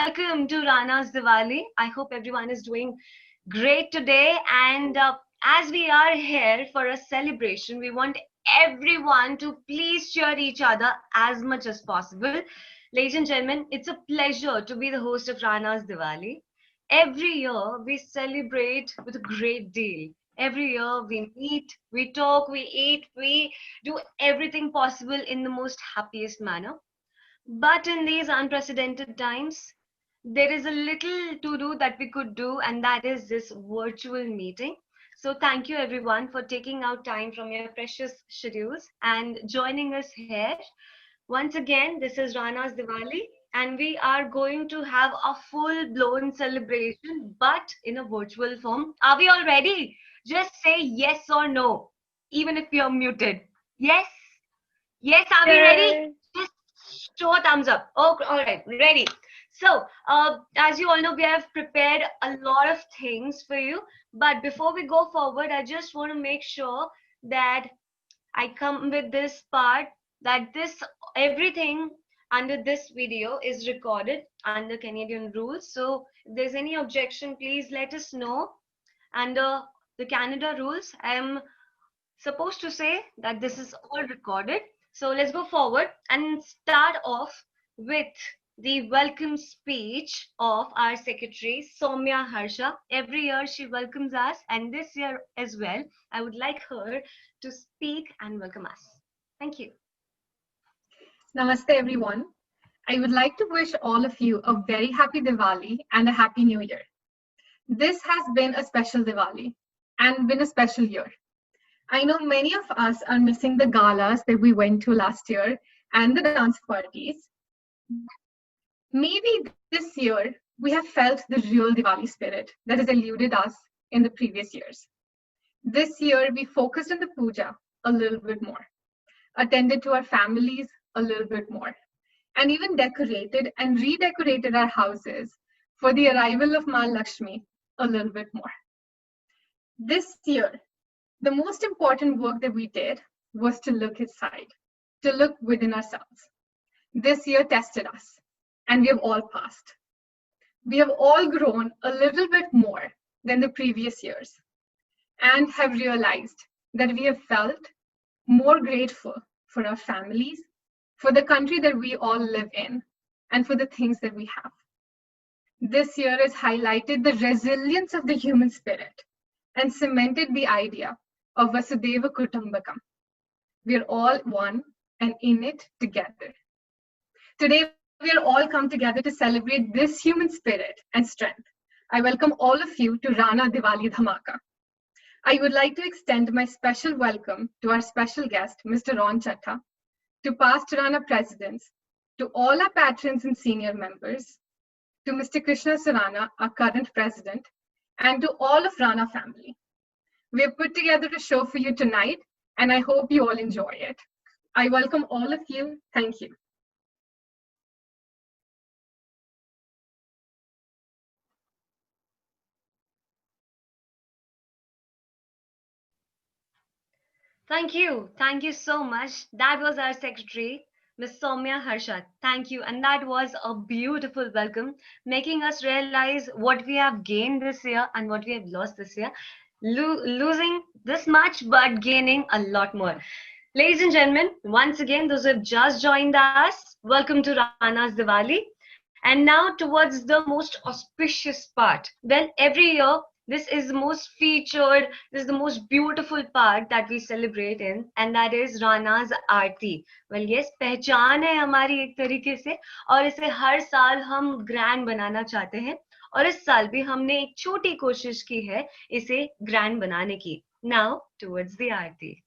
welcome to Rana's Diwali. I hope everyone is doing great today. And as we are here for a celebration, we want everyone to please cheer each other as much as possible. Ladies and gentlemen, it's a pleasure to be the host of Rana's Diwali. Every year, we celebrate with a great deal. Every year, we meet, we talk, we eat, we do everything possible in the most happiest manner. But in these unprecedented times, there is a little to do that we could do, and that is this virtual meeting. So, thank you everyone for taking out time from your precious schedules and joining us here. Once again, this is Rana's Diwali, and we are going to have a full blown celebration, but in a virtual form. Are we all ready? Just say yes or no, even if you're muted. Yes? Yes, are we ready? Just show a thumbs up. Oh, all right, ready. So, as you all know, we have prepared a lot of things for you. But before we go forward, I just want to make sure that I come with this part that this everything under this video is recorded under Canadian rules. So, if there's any objection, please let us know. Under the Canada rules, I am supposed to say that this is all recorded. So let's go forward and start off with the welcome speech of our secretary, Soumya Harsha. Every year she welcomes us, and this year as well, I would like her to speak and welcome us. Thank you. Namaste, everyone. I would like to wish all of you a very happy Diwali and a happy new year. This has been a special Diwali and been a special year. I know many of us are missing the galas that we went to last year and the dance parties. Maybe this year we have felt the real Diwali spirit that has eluded us in the previous years. This year we focused on the puja a little bit more, attended to our families a little bit more, and even decorated and redecorated our houses for the arrival of Ma Lakshmi a little bit more. This year, the most important work that we did was to look inside, to look within ourselves. This year tested us, and we have all passed. We have all grown a little bit more than the previous years and have realized that we have felt more grateful for our families, for the country that we all live in, and for the things that we have. This year has highlighted the resilience of the human spirit and cemented the idea of Vasudhaiva Kutumbakam. We are all one and in it together. Today, we are all come together to celebrate this human spirit and strength. I welcome all of you to Rana Diwali Dhamaka. I would like to extend my special welcome to our special guest, Mr. Ron Chatta, to past Rana presidents, to all our patrons and senior members, to Mr. Krishna Surana, our current president, and to all of Rana family. We have put together a show for you tonight, and I hope you all enjoy it. I welcome all of you. Thank you. Thank you. Thank you so much. That was our secretary, Ms. Soumya Harsha. Thank you. And that was a beautiful welcome, making us realize what we have gained this year and what we have lost this year. Losing this much, but gaining a lot more. Ladies and gentlemen, once again, those who have just joined us, welcome to Rana's Diwali. And now towards the most auspicious part. Well, every year, this is the most featured, this is the most beautiful part that we celebrate in, and that is Rana's Aarti. Well, yes, पहचान है हमारी एक तरीके से, और इसे हर साल हम ग्रैंड बनाना चाहते हैं, और इस साल भी हमने एक छोटी कोशिश की है इसे ग्रैंड बनाने की. Now, towards the Aarti.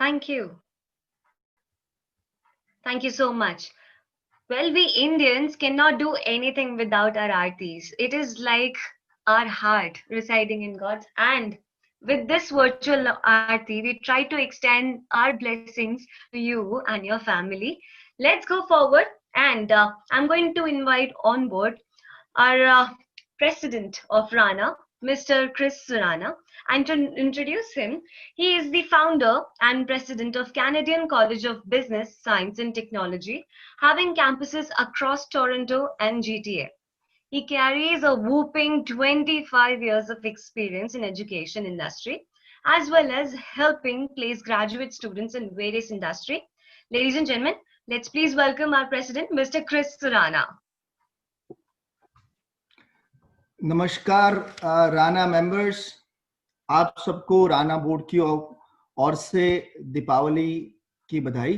Thank you. Thank you so much. Well, we Indians cannot do anything without our aartis. It is like our heart residing in God's. And with this virtual aarti, we try to extend our blessings to you and your family. Let's go forward. And I'm going to invite on board our president of Rana, Mr. Chris Surana. And to introduce him, he is the founder and president of Canadian College of Business, Science and Technology, having campuses across Toronto and GTA. He carries a whooping 25 years of experience in education industry, as well as helping place graduate students in various industry. Ladies and gentlemen, let's please welcome our president, Mr. Chris Surana. नमस्कार Rana members, आप सबको Rana board की ओर से दीपावली की बधाई।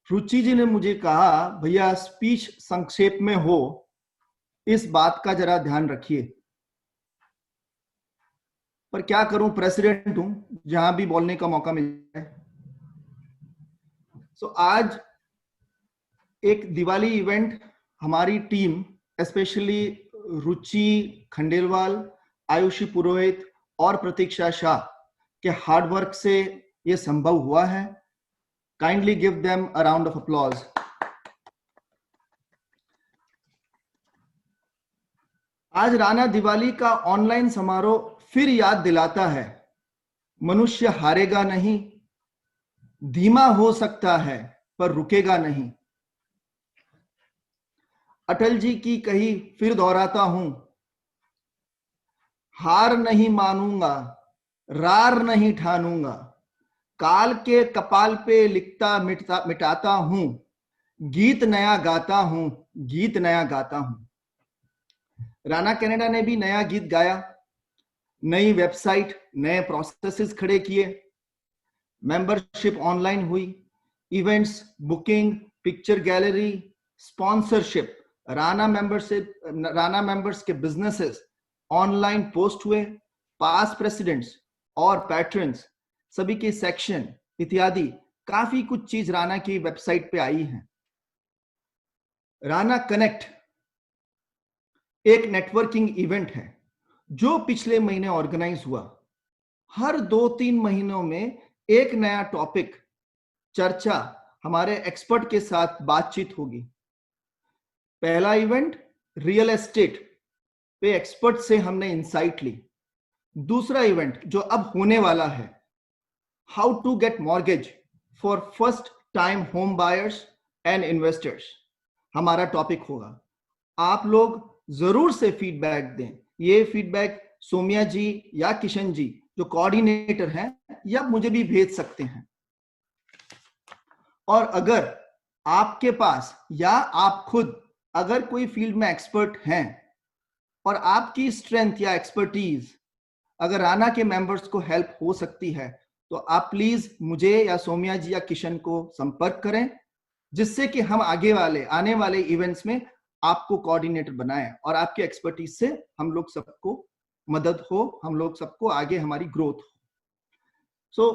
रुचि जी ने मुझे कहा, भैया स्पीच संक्षेप में हो, इस बात का जरा ध्यान रखिए। पर क्या करूं, प्रेसिडेंट हूं, जहां भी बोलने का मौका मिल जाए। आज एक दिवाली इवेंट हमारी टीम, स्पेशली रुचि खंडेलवाल, आयुषी पुरोहित और प्रतीक्षा शाह के हार्ड वर्क से ये संभव हुआ है। Kindly give them a round of applause. आज राना दिवाली का ऑनलाइन समारोह फिर याद दिलाता है, मनुष्य हारेगा नहीं, धीमा हो सकता है पर रुकेगा नहीं। अटल जी की कही फिर दोहराता हूं, हार नहीं मानूंगा, रार नहीं ठानूंगा, काल के कपाल पे लिखता मिटाता हूं, गीत नया गाता हूं, गीत नया गाता हूं। राना कनाडा ने भी नया गीत गाया, नई वेबसाइट, नए प्रोसेसेस खड़े किए, मेंबरशिप ऑनलाइन हुई, events, booking, picture gallery, sponsorship, Rana members के बिजनेसेस ऑनलाइन पोस्ट हुए, पास्ट प्रेसिडेंट्स और पैट्रन्स सभी के सेक्शन इत्यादि काफी कुछ चीज राना की वेबसाइट पे आई है। राना कनेक्ट एक नेटवर्किंग इवेंट है जो पिछले महीने ऑर्गेनाइज हुआ। हर 2-3 महीनों में एक नया टॉपिक, चर्चा, हमारे एक्सपर्ट के साथ बातचीत होगी। पहला इवेंट रियल एस्टेट पे एक्सपर्ट से हमने इंसाइट ली। दूसरा इवेंट जो अब होने वाला है, how to get mortgage for first time home buyers and investors, हमारा टॉपिक होगा। आप लोग जरूर से फीडबैक दें। ये फीडबैक सोमिया जी या किशन जी जो कोऑर्डिनेटर हैं, या मुझे भी भेज सकते हैं। और अगर आपके पास या आप खुद अगर कोई फील्ड में एक्सपर्ट हैं और आपकी स्ट्रेंथ या एक्सपर्टीज अगर राना के मेंबर्स को हेल्प हो सकती है, तो आप प्लीज मुझे या सोमिया जी या किशन को संपर्क करें, जिससे कि हम आने वाले इवेंट्स में आपको कोऑर्डिनेटर बनाएं और आपके एक्सपर्टीज से हम लोग सबको मदद हो, हम लोग सबको आगे हमारी ग्रोथ हो।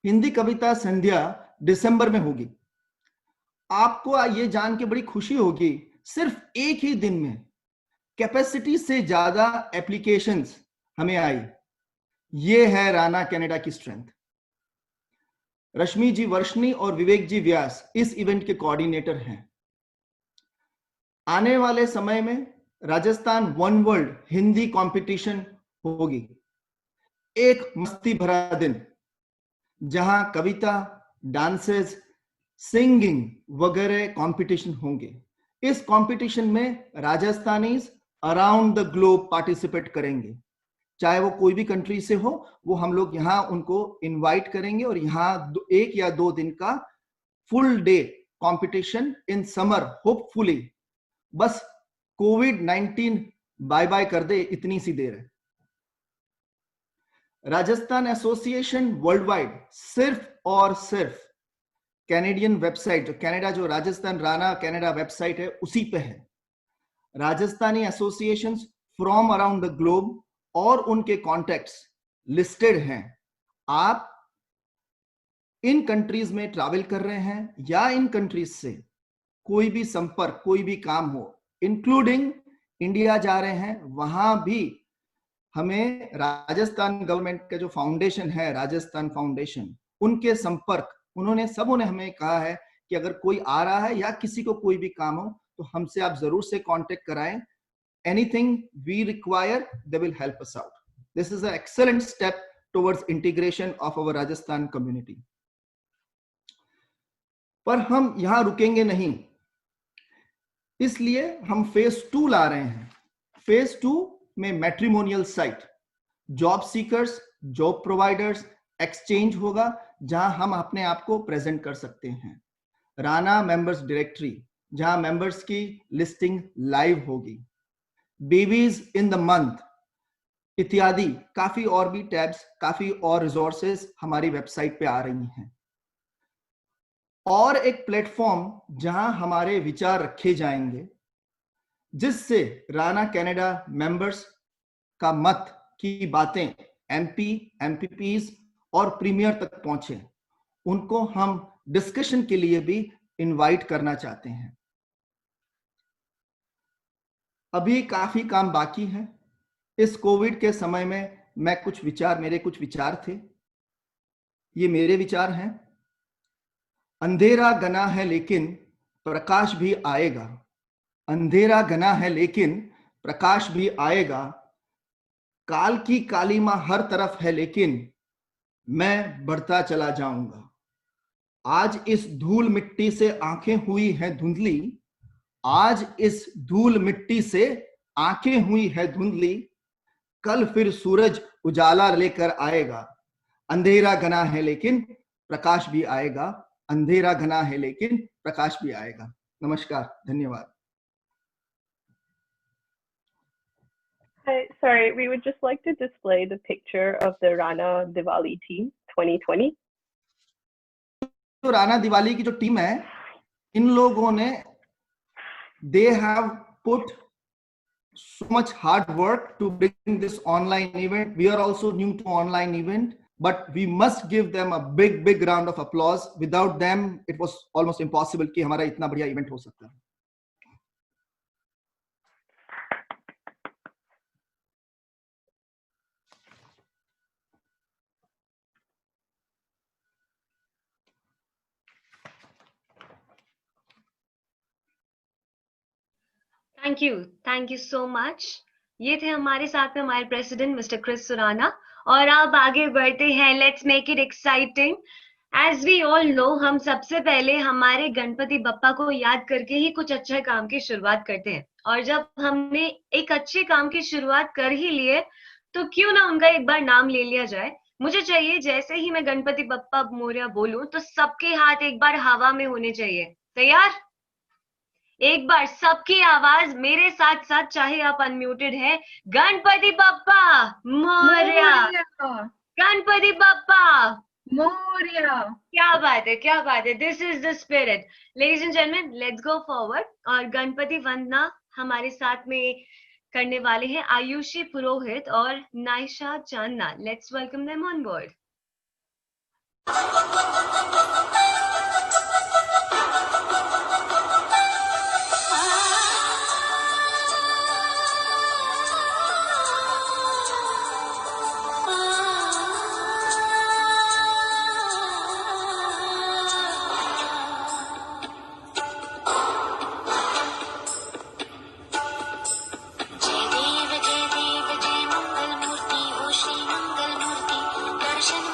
हिंदी कविता संध्या दिसंबर में होगी। आपको ये जान के बड़ी खुशी होगी, सिर्फ एक ही दिन में कैपेसिटी से ज्यादा एप्लीकेशंस हमें आई। ये है राना कनाडा की स्ट्रेंथ। रश्मि जी वर्षनी और विवेक जी व्यास इस इवेंट के कोऑर्डिनेटर हैं। आने वाले समय में Rajasthan one world Hindi competition होगी, एक मस्ती भरा दिन जहां कविता, डांसेस, सिंगिंग वगैरह कंपटीशन होंगे। इस कंपटीशन में राजस्थानीज अराउंड द ग्लोब पार्टिसिपेट करेंगे, चाहे वो कोई भी कंट्री से हो। वो हम लोग यहाँ उनको इनवाइट करेंगे और यहाँ 1 या 2 दिन का full day competition in summer, hopefully. बस कोविड-19 बाय बाय कर दे, इतनी सी देर है। राजस्थान एसोसिएशन वर्ल्ड वाइड सिर्फ और सिर्फ कैनेडियन वेबसाइट, जो कनाडा, जो राजस्थान राना कनाडा वेबसाइट है, उसी पे है। Rajasthani associations from around the globe और उनके कॉन्टेक्ट्स लिस्टेड हैं आप इन कंट्रीज में ट्रैवल कर रहे हैं या इन कंट्रीज से कोई भी संपर्क, कोई भी काम हो, इंक्लूडिंग इंडिया जा रहे हैं, वहां भी हमें राजस्थान गवर्नमेंट का जो फाउंडेशन है, राजस्थान फाउंडेशन, उनके संपर्क, उन्होंने हमें कहा है कि अगर कोई आ रहा है या किसी को कोई भी काम हो तो हमसे आप जरूर से कांटेक्ट कराएं. Anything we require, they will help us out. This is an excellent step towards integration of our Rajasthan community. पर हम यहां रुकेंगे नहीं, इसलिए हम फेज 2 ला रहे हैं. फेज 2 में matrimonial site, job seekers, job providers, exchange होगा जहां हम अपने आप को प्रेजेंट कर सकते हैं. राणा मेंबर्स डायरेक्टरी, जहां मेंबर्स की लिस्टिंग लाइव होगी. बेबीज इन द मंथ इत्यादि काफी और भी टैब्स, काफी और रिसोर्सेज हमारी वेबसाइट पे आ रही हैं. और एक प्लेटफॉर्म जहां हमारे विचार रखे जाएंगे, जिससे राणा कनाडा मेंबर्स का मत की बातें एमपी, एमपीपीज और प्रीमियर तक पहुंचे. उनको हम डिस्कशन के लिए भी इनवाइट करना चाहते हैं. अभी काफी काम बाकी है. इस कोविड के समय में मेरे कुछ विचार थे. ये मेरे विचार हैं. अंधेरा घना है लेकिन प्रकाश भी आएगा. अंधेरा घना है लेकिन प्रकाश भी आएगा. काल की कालीमा हर तरफ है लेकिन मैं बढ़ता चला जाऊंगा. आज इस धूल मिट्टी से आंखें हुई हैं धुंधली. आज इस धूल मिट्टी से आंखें हुई है धुंधली. कल फिर सूरज उजाला लेकर आएगा. अंधेरा घना है लेकिन प्रकाश भी आएगा. अंधेरा घना है लेकिन प्रकाश भी आएगा. नमस्कार, धन्यवाद. Sorry, we would just like to display the picture of the Rana Diwali team 2020. तो राणा दिवाली की जो टीम है, इन लोगों ने they have put so much hard work to bring this online event. We are also new to online event, but we must give them a big round of applause. Without them, it was almost impossible कि हमारा इतना बढ़िया event हो सकता है. Thank you so much. ये थे हमारे साथ में हमारे प्रेसिडेंट मिस्टर क्रिस सुराना. और अब आगे बढ़ते हैं. Let's make it exciting. As we all know, हम सबसे पहले हमारे गणपति बप्पा को याद करके ही कुछ अच्छे काम की शुरुआत करते हैं. और जब हमने एक अच्छे काम की शुरुआत कर ही लिए, तो क्यों ना उनका एक बार नाम ले लिया जाए. मुझे चाहिए जैसे ही मैं गणपति बप्पा मोरया बोलूं तो सबके हाथ एक बार हवा में होने चाहिए. तैयार? एक बार सबकी आवाज मेरे साथ साथ, चाहे आप अनम्यूटेड हैं. गणपति बप्पा मोरया. गणपति बप्पा मोरया. क्या बात है, क्या बात है. This is the spirit. Ladies and gentleman, let's go forward. और गणपति वंदना हमारे साथ में करने वाले हैं आयुषी पुरोहित और Naisha Chandna. Let's welcome them on board. Darshan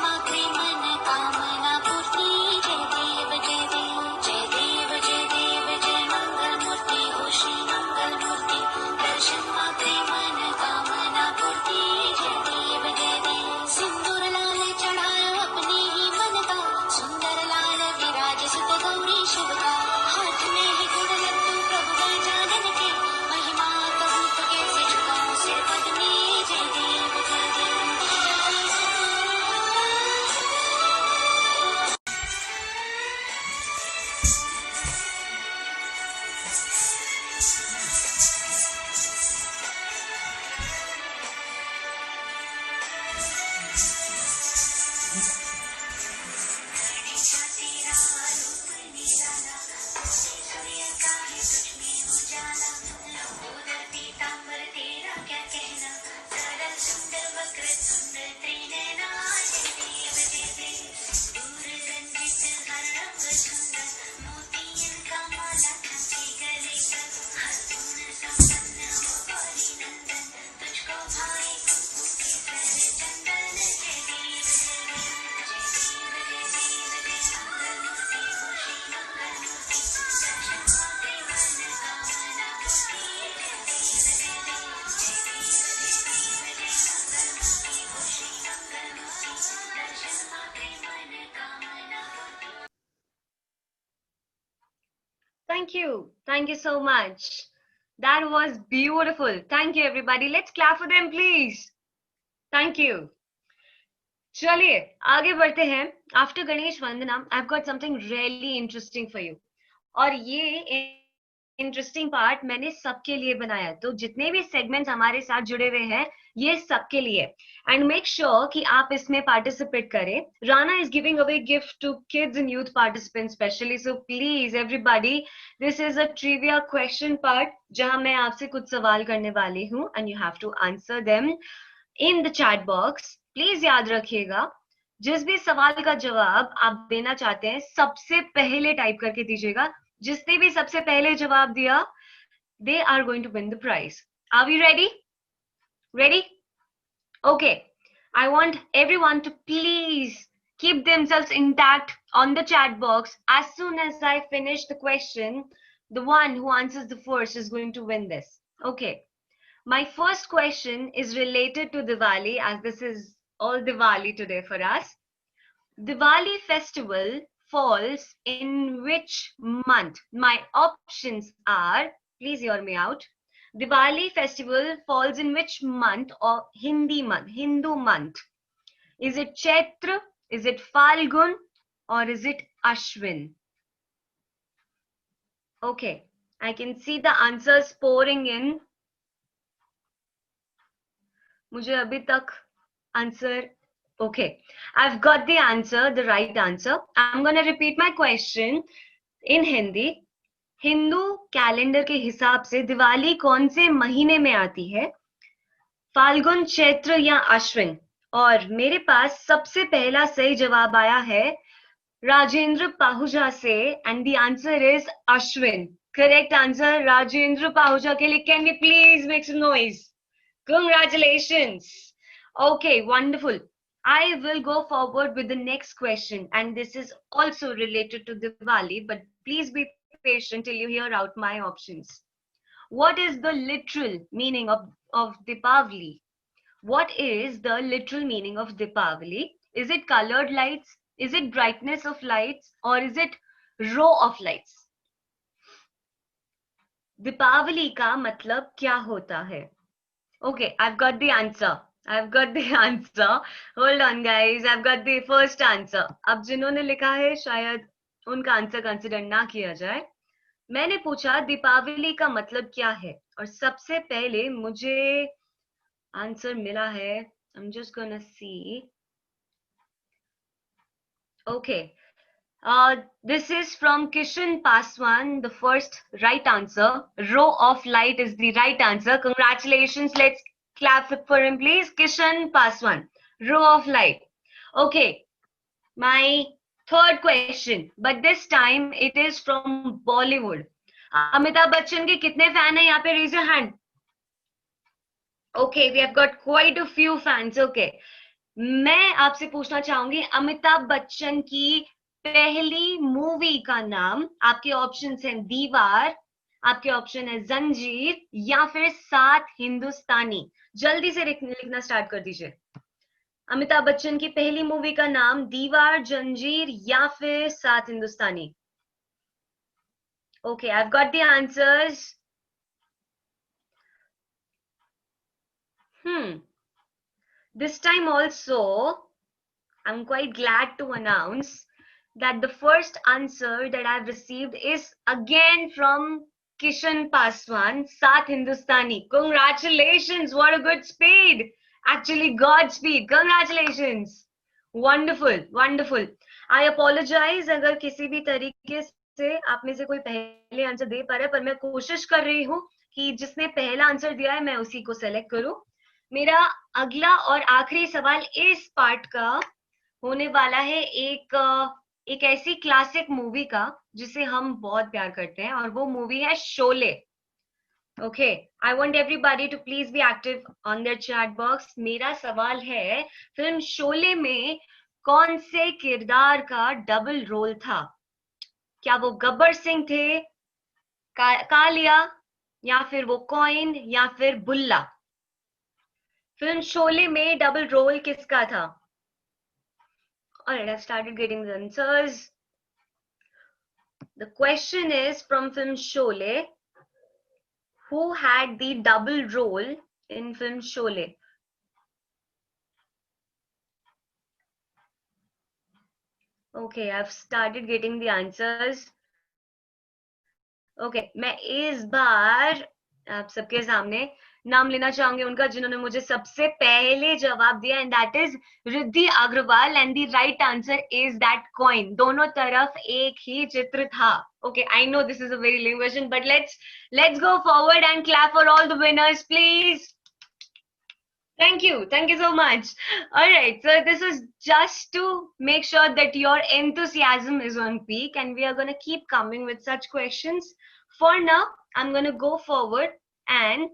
Thank you. Thank you so much. That was beautiful. Thank you, everybody. Let's clap for them, please. Thank you. चलिए आगे बढ़ते हैं. After Ganesh Vandana, I've got something really interesting for you. और ये interesting part मैंने सबके लिए बनाया, तो जितने भी सेगमेंट्स हमारे साथ जुड़े हुए हैं ये सबके लिए. एंड मेक श्योर कि आप इसमें पार्टिसिपेट करें. Rana is giving away gift to kids and youth participants specially, so please everybody, this is a trivia question part जहां मैं आपसे कुछ सवाल करने वाली हूं and you have to answer them in the chat box. Please याद रखिएगा, जिस भी सवाल का जवाब आप देना चाहते हैं सबसे पहले टाइप करके दीजिएगा. जिसने भी सबसे पहले जवाब दिया, they are going to win the prize. Are we ready? Ready? Okay. I want everyone to please keep themselves intact on the chat box. As soon as I finish the question, the one who answers the first is going to win this. Okay. My first question is related to Diwali, as this is all Diwali today for us. Diwali festival falls in which month? My options are, please hear me out. Diwali festival falls in which month or Hindu month? Is it Chaitra? Is it Falgun? Or is it Ashwin? Okay, I can see the answers pouring in. मुझे अभी तक answer. Okay, I've got the answer, the right answer. I'm going to repeat my question in Hindi. Hindu calendar के हिसाब से दिवाली कौन से महीने में आती है? फाल्गुन, चैत्र या अश्विन? और मेरे पास सबसे पहला सही जवाब आया है राजेंद्र पाहुजा से, and the answer is Ashwin. Correct answer Rajendra Pahuja के लिए. Can we please make some noise? Congratulations. Okay, wonderful. I will go forward with the next question, and this is also related to Diwali, but please be patient till you hear out my options. What is the literal meaning of Deepavali? What is the literal meaning of Deepavali? Is it colored lights? Is it brightness of lights? Or is it row of lights? Deepavali का मतलब क्या होता है? Okay, I've got the answer. I've got the answer. Hold on, guys. I've got the first answer. अब जिन्होंने लिखा है शायद उनका आंसर कंसिडर ना किया जाए. मैंने पूछा दीपावली का मतलब क्या है, और सबसे पहले मुझे आंसर मिला है. I'm just gonna see. Okay. This is from Kishan Paswan, the first right answer. Row of light is the right answer. Congratulations. Let's clap for him, please. Kishan Paswan, row of light. Okay. My third question, but this time it is from Bollywood. Amitabh Bachchan के कितने fan हैं यहाँ पे? Raise your hand. Okay, we have got quite a few fans. Okay. मैं आपसे पूछना चाहूंगी अमिताभ बच्चन की पहली मूवी का नाम. आपके ऑप्शन हैं दीवार, आपके ऑप्शन है जंजीर या फिर 7 हिंदुस्तानी. जल्दी से लिखना स्टार्ट कर दीजिए. अमिताभ बच्चन की पहली मूवी का नाम दीवार, जंजीर या फिर 7 हिंदुस्तानी. Okay, I've got the answers. This time also, I'm quite glad to announce that the first answer that I've received is again from Kishan Paswan, 7 Hindustani. Congratulations, what a good speed. Actually, Godspeed. Congratulations. Wonderful wonderful. I apologise अगर किसी भी तरीके से आप में से कोई पहले आंसर दे पा रहा है, पर मैं कोशिश कर रही हूँ कि जिसने पहला आंसर दिया है मैं उसी को सेलेक्ट करूं. मेरा अगला और आखिरी सवाल इस पार्ट का होने वाला है एक ऐसी क्लासिक मूवी का जिसे हम बहुत प्यार करते हैं, और वो मूवी है Sholay. Okay, I want everybody to please be active on their chat box. मेरा सवाल है, फिल्म शोले में कौन से किरदार का डबल रोल था? क्या वो गब्बर सिंह थे, कालिया, या फिर वो कॉइन, या फिर बुल्ला? फिल्म शोले में डबल रोल किसका था? Alright, I've started getting the answers. The question is from film Sholay. Who had the double role in film Sholay? Okay, I've started getting the answers. Okay, मैं इस बार आप सबके सामने नाम लेना चाहूंगी उनका जिन्होंने मुझे सबसे पहले जवाब दिया, and that is Riddhi Agarwal, and the right answer is that coin. दोनों तरफ एक ही चित्र था. Okay, I know this is a very lame question, but let's go forward and clap for all the winners, please. Thank you so much. All right, so this is just to make sure that your enthusiasm is on peak, and we are going to keep coming with such questions. For now, I'm going to go forward and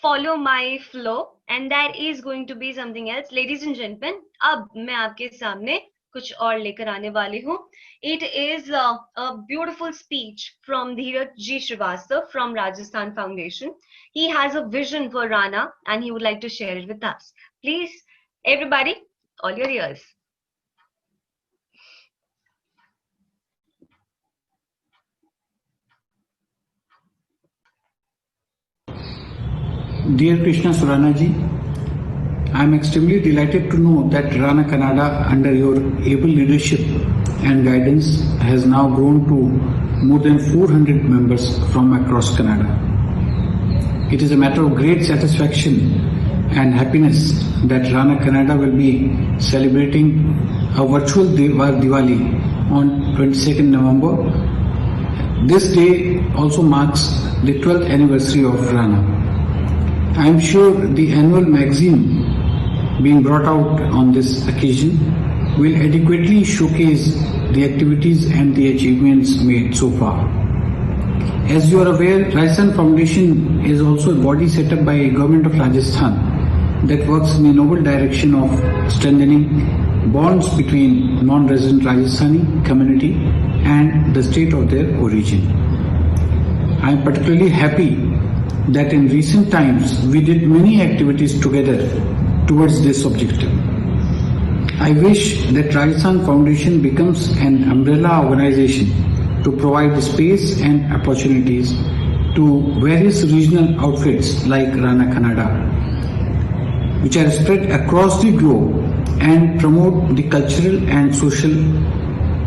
follow my flow, and that is going to be something else. Ladies and gentlemen, अब मैं आपके सामने कुछ और लेकर आने वाली हूँ. It is a beautiful speech from Dheeraj G. Srivastava from Rajasthan Foundation. He has a vision for Rana and he would like to share it with us. Please, everybody, all your ears. Dear Krishna Surana ji, I am extremely delighted to know that Rana Kannada, under your able leadership and guidance, has now grown to more than 400 members from across Kannada. It is a matter of great satisfaction and happiness that Rana Kannada will be celebrating a virtual Diwali on 22nd November. This day also marks the 12th anniversary of Rana. I am sure the annual magazine being brought out on this occasion will adequately showcase the activities and the achievements made so far. As you are aware, Rajasthan Foundation is also a body set up by Government of Rajasthan that works in a noble direction of strengthening bonds between non-resident Rajasthani community and the state of their origin. I am particularly happy that in recent times we did many activities together towards this objective. I wish that Rajasthan Foundation becomes an umbrella organization to provide space and opportunities to various regional outfits like Rana Kannada, which are spread across the globe and promote the cultural and social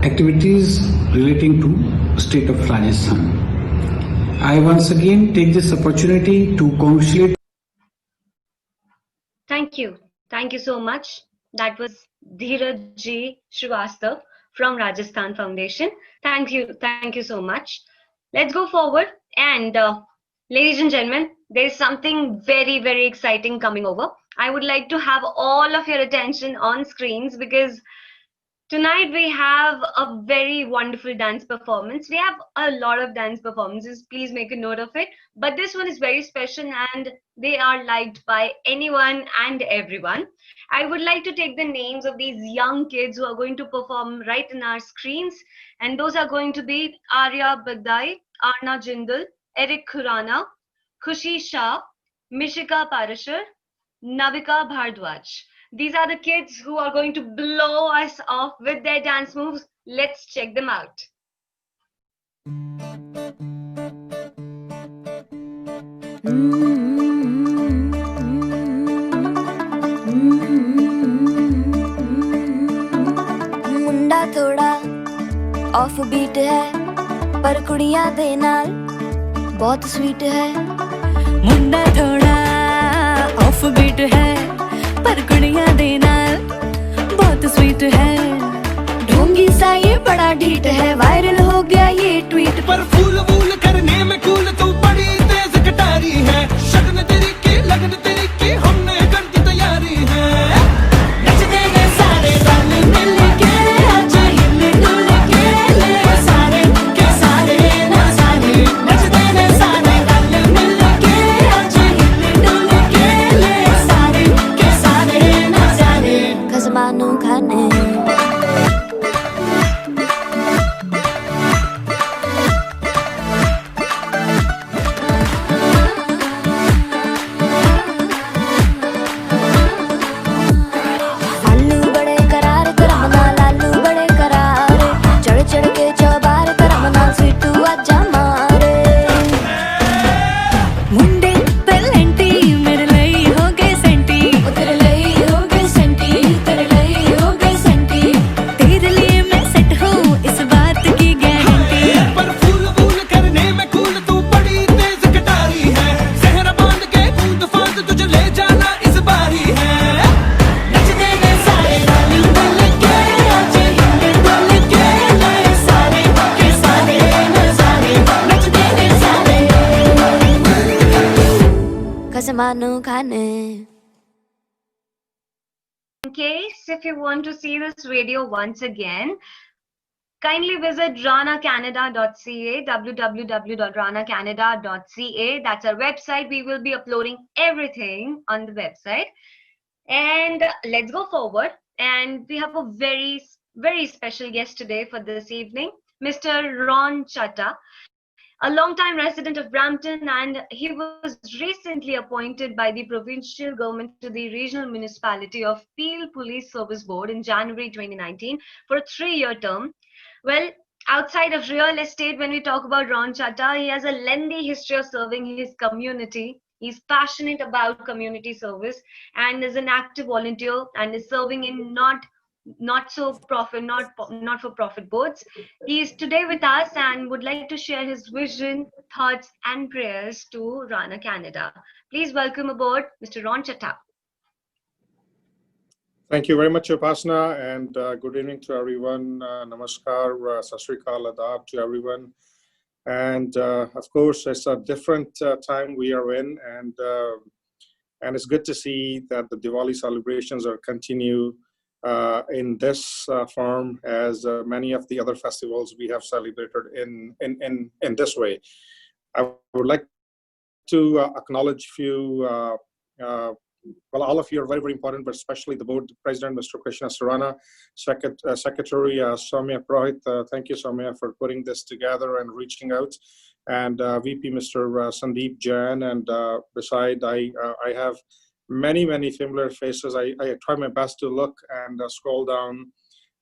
activities relating to state of Rajasthan. I once again take this opportunity to congratulate. Thank you so much. That was Dheeraj G. Srivastava from Rajasthan Foundation. Thank you so much. Let's go forward, and ladies and gentlemen, there is something very, very exciting coming over. I would like to have all of your attention on screens because tonight we have a very wonderful dance performance. We have a lot of dance performances. Please make a note of it. But this one is very special and they are liked by anyone and everyone. I would like to take the names of these young kids who are going to perform right in our screens. And those are going to be Arya Badai, Arna Jindal, Eric Khurana, Khushi Shah, Mishika Parashar, Navika Bhardwaj. These are the kids who are going to blow us off with their dance moves. Let's check them out. मुंडा थोड़ा off beat है पर कुड़ियां दे नाल बहुत sweet है. मुंडा थोड़ा off beat है पर कुड़ियां दे नाल बहुत स्वीट है, ढोंगी सा ये बड़ा ढीठ है, वायरल हो गया ये ट्वीट। पर फूल वूल करने में कूल तू बड़ी तेज कटारी है, शगन तेरी की लगन तेरी की हमने कर दी तैयारी है। नचते हैं सारे रल मिल के, आज हिल डुल के ले सारे के सारे नजारे। नचते हैं सारे रल मिल के, आज हिल डुल के ले सारे के सारे नजारे। खजमानू खाने खजमानू खाने। In case if you want to see this video once again, kindly visit ranacanada.ca, www.ranacanada.ca. That's our website. We will be uploading everything on the website. And let's go forward. And we have a very, very special guest today for this evening, Mr. Ron Chatta, a long-time resident of Brampton, and he was recently appointed by the provincial government to the regional municipality of Peel Police Service Board in January 2019 for a 3-year term. Well, outside of real estate, when we talk about Ron Chatta, he has a lengthy history of serving his community. He's passionate about community service and is an active volunteer and is serving in not for profit boards. He is today with us and would like to share his vision, thoughts and prayers to Rana Canada. Please welcome aboard Mr. Ron Chatta. Thank you very much, Upasana, and good evening to everyone. Namaskar, Sat Sri Akal, Adab to everyone. And of course, it's a different time we are in, and it's good to see that the Diwali celebrations are continue in this form as many of the other festivals we have celebrated in this way. I would like to acknowledge few, well, all of you are very, very important, but especially the board president, Mr. Krishna Sarana, Secretary Soumya Purohit. Thank you, Soumya, for putting this together and reaching out. And VP Mr. Sandeep Jain. And beside, I have many familiar faces. I try my best to look and scroll down.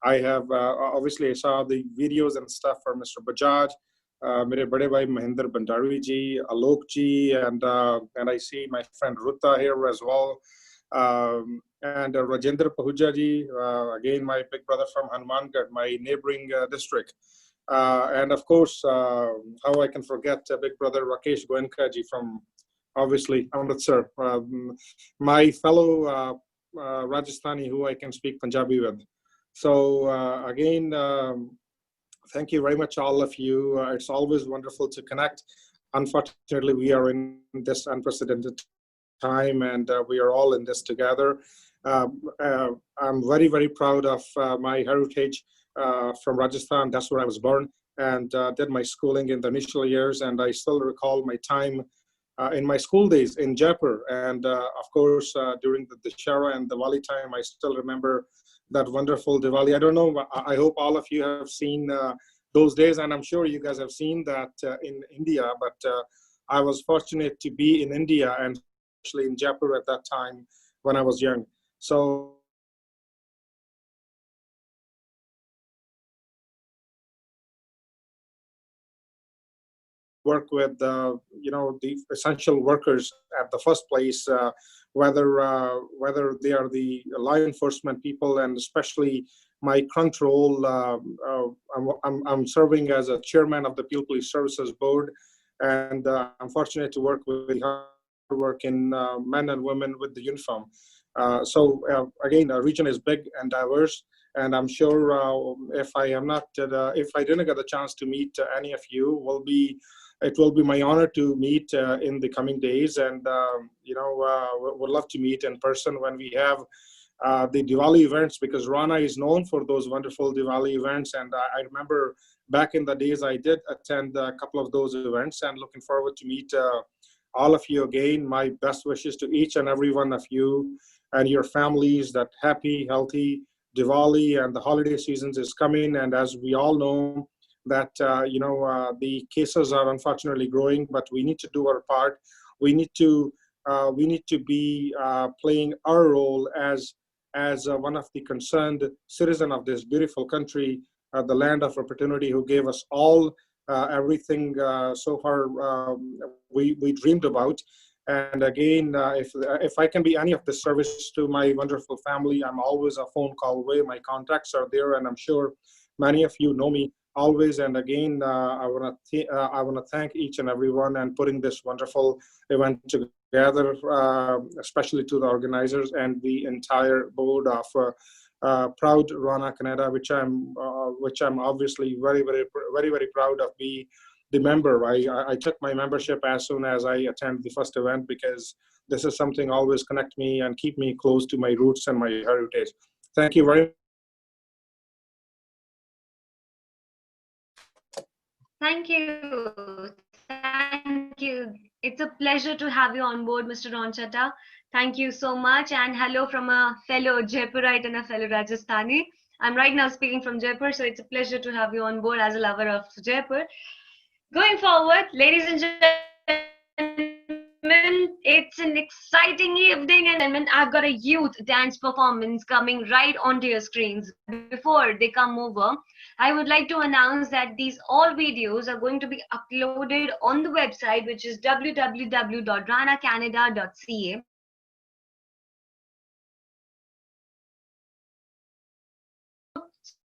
I have obviously I saw the videos and stuff for Mr. Bajaj, mere bade bhai Mahinder Bhandari ji, Alok ji, and I see my friend Ruta here as well, and Rajendra Pahuja ji, again my big brother from Hanumangarh, my neighboring district, and of course how I can forget big brother Rakesh Goenka ji from obviously Amritsar, my fellow Rajasthani who I can speak Punjabi with. So again, thank you very much, all of you. It's always wonderful to connect. Unfortunately, we are in this unprecedented time, and we are all in this together. I'm very, very proud of my heritage from Rajasthan. That's where I was born, and did my schooling in the initial years. And I still recall my time in my school days in Jaipur. And of course, during the Dussehra and Diwali time, I still remember that wonderful Diwali. I don't know, I hope all of you have seen those days, and I'm sure you guys have seen that in India, but I was fortunate to be in India, and especially in Jaipur at that time when I was young. So work with the essential workers at the first place, whether they are the law enforcement people, and especially my current role, I'm serving as a chairman of the Peel Police Services Board, and I'm fortunate to work with hardworking men and women with the uniform. Again, the region is big and diverse, and I'm sure if I didn't get the chance to meet any of you, it will be my honor to meet in the coming days, and would love to meet in person when we have the Diwali events, because Rana is known for those wonderful Diwali events. And I remember back in the days I did attend a couple of those events, and looking forward to meet all of you again. My best wishes to each and every one of you and your families, that happy, healthy Diwali, and the holiday seasons is coming. And as we all know that, the cases are unfortunately growing, but we need to do our part. We need to be playing our role as one of the concerned citizen of this beautiful country, the land of opportunity, who gave us all everything so far we dreamed about. And again, if I can be any of the service to my wonderful family, I'm always a phone call away. My contacts are there, and I'm sure many of you know me always. And again, I want to thank each and everyone and putting this wonderful event together, especially to the organizers and the entire board of proud Rana Canada, which I'm obviously very, very, very, very proud of being the member. I took my membership as soon as I attend the first event, because this is something always connect me and keep me close to my roots and my heritage. Thank you very much. Thank you. Thank you. It's a pleasure to have you on board, Mr. Ronchata. Thank you so much. And hello from a fellow Jaipurite and a fellow Rajasthani. I'm right now speaking from Jaipur, so it's a pleasure to have you on board as a lover of Jaipur. Going forward, ladies and gentlemen, it's an exciting evening, and I've got a youth dance performance coming right onto your screens. Before they come over, I would like to announce that these all videos are going to be uploaded on the website, which is www.ranacanada.ca.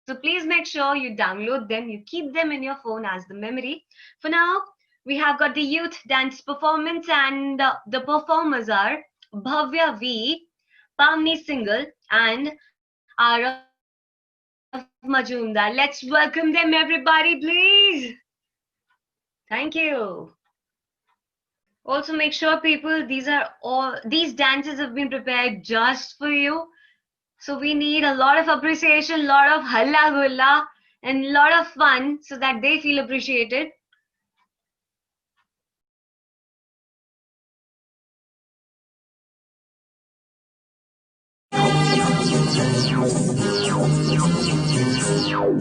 So please make sure you download them, you keep them in your phone as the memory. For now, we have got the youth dance performance, and the performers are Bhavya V, Pamni Singhal, and Arav Majumdar. Let's welcome them, everybody, please. Thank you. Also, make sure, people, these dances have been prepared just for you. So we need a lot of appreciation, a lot of halla gulla, and a lot of fun so that they feel appreciated.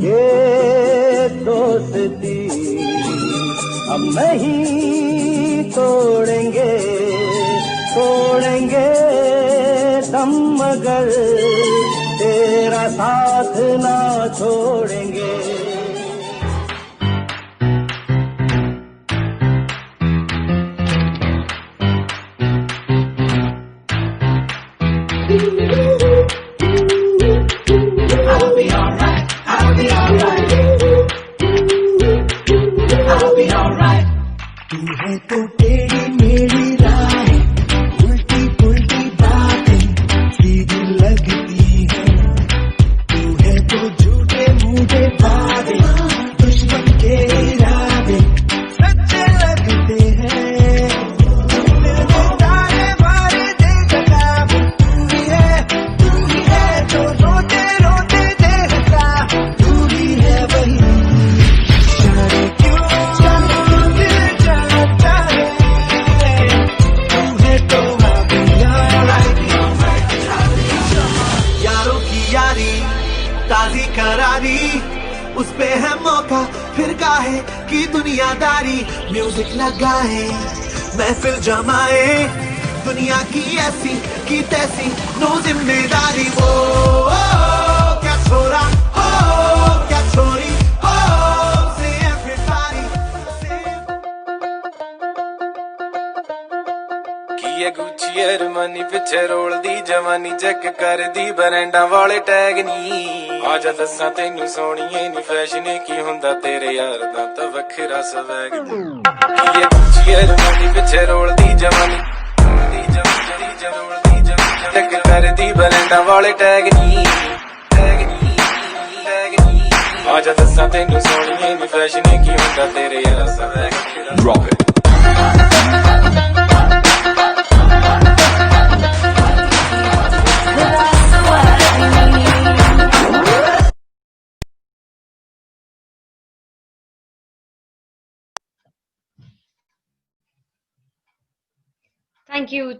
ये दोस्ती हम नहीं तोड़ेंगे दम मगर तेरा साथ ना छोड़ेंगे तू है तो टेढ़ी मेरी राह उल्टी पुल्टी बातें सीधी लगती है तू है तो झूठे मूठे वादे दुश्मन के इरादे सच्चे लगते हैं तारे मारे देखता तू ही है जो रोते रोते देखता तू ही है वही ताज़ी करारी उस पे है मौका फिर काहे की दुनियादारी म्यूजिक लगाए महफिल जमाए दुनिया की ऐसी की तैसी नो जिम्मेदारी वो क्या छोरा हो क्या छोरी हो से फिर सारी ये गुच्ची अरमानी पिछे रोल दी जवानी चेक कर दी बरैंडा वाले टैग नी आजा दसा तेनू सोनिए नी फैशन की हुंदा तेरे यार दा तां वखरा स्वैग ये गुच्ची अरमानी पिछे रोल दी जवानी दी जवानी चेक कर दी बरंडा वाले टैग नी आजा दस्सां तैनू सोहणीए नी फैशन की हुंदा तेरे यारा सा drop it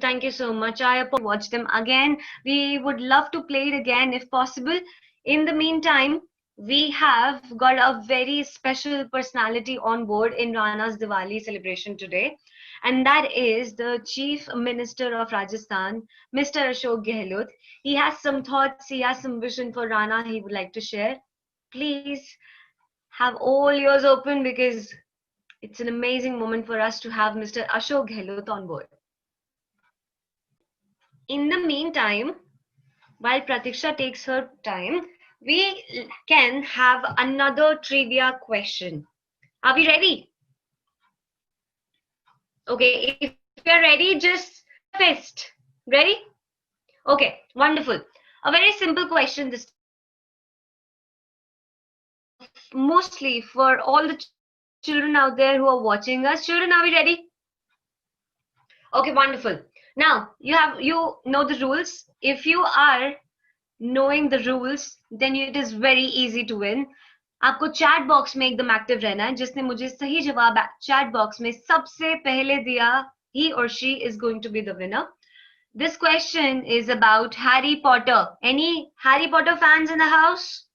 Thank you so much. I watch them again. We would love to play it again if possible. In the meantime, we have got a very special personality on board in Rana's Diwali celebration today, and that is the Chief Minister of Rajasthan, Mr. Ashok Gehlot. He has some thoughts, he has some vision for Rana he would like to share. Please have all ears open because it's an amazing moment for us to have Mr. Ashok Gehlot on board. In the meantime, while Pratiksha takes her time, we can have another trivia question. Are we ready? Okay, if you're ready, just fist. Ready? Okay, wonderful. A very simple question this mostly for all the children out there who are watching us. Children, are we ready? Okay, wonderful. Now, you know the rules. If you are knowing the rules, then it is very easy to win. आपको chat box में एकदम active रहना है. जिसने मुझे सही जवाब chat box में सबसे पहले दिया, he or she is going to be the winner. This question is about Harry Potter. Any Harry Potter fans in the house?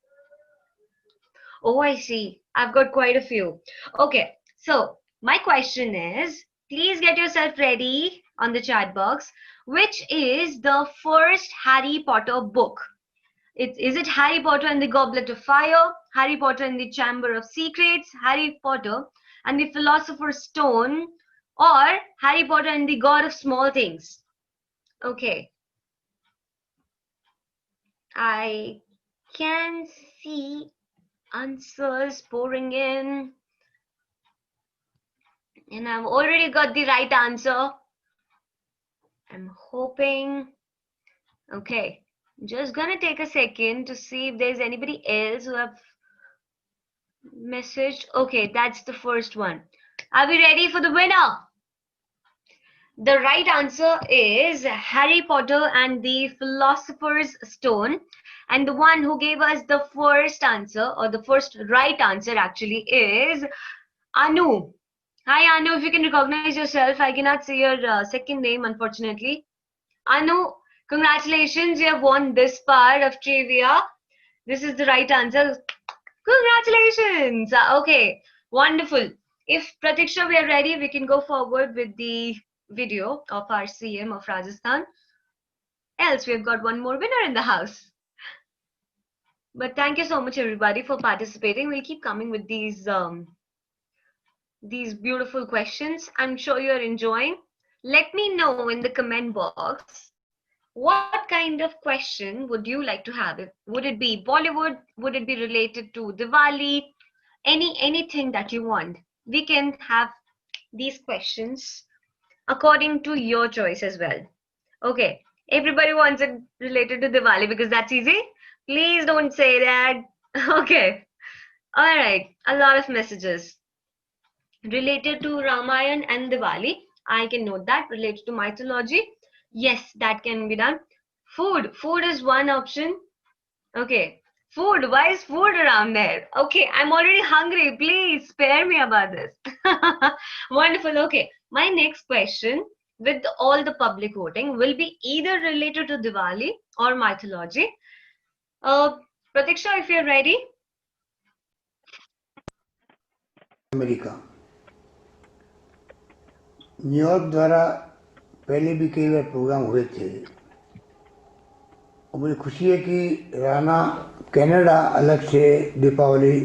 Oh, I see. I've got quite a few. Okay, so my question is, please get yourself ready on the chat box. Which is the first Harry Potter book? Is it Harry Potter and the Goblet of Fire, Harry Potter and the Chamber of Secrets, Harry Potter and the Philosopher's Stone, or Harry Potter and the God of Small Things? Okay. I can see answers pouring in. And I've already got the right answer. I'm hoping. Okay, just gonna take a second to see if there's anybody else who have messaged. Okay, that's the first one. Are we ready for the winner? The right answer is Harry Potter and the Philosopher's Stone. And the one who gave us the first answer, or the first right answer actually, is Anu. Hi Anu, if you can recognize yourself. I cannot see your second name, unfortunately. Anu, congratulations, you have won this part of trivia. This is the right answer. Congratulations. Okay, wonderful. If Pratiksha, we are ready, we can go forward with the video of our CM of Rajasthan. Else, we've got one more winner in the house. But thank you so much, everybody, for participating. We'll keep coming with these beautiful questions. I'm sure you're enjoying. Let me know in the comment box, what kind of question would you like to have? Would it be Bollywood? Would it be related to Diwali? Anything that you want. We can have these questions according to your choice as well. Okay, everybody wants it related to Diwali because that's easy. Please don't say that. Okay. All right. A lot of messages related to Ramayana and Diwali. I can note that. Related to mythology. Yes, that can be done. Food. Food is one option. Okay. Food. Why is food around there? Okay. I'm already hungry. Please spare me about this. Wonderful. Okay. My next question with all the public voting will be either related to Diwali or mythology. Pratiksha, if you're ready. America New York द्वारा पहले भी कई बार programme हुए थे और मुझे खुशी है कि राना कनाडा अलग से दीपावली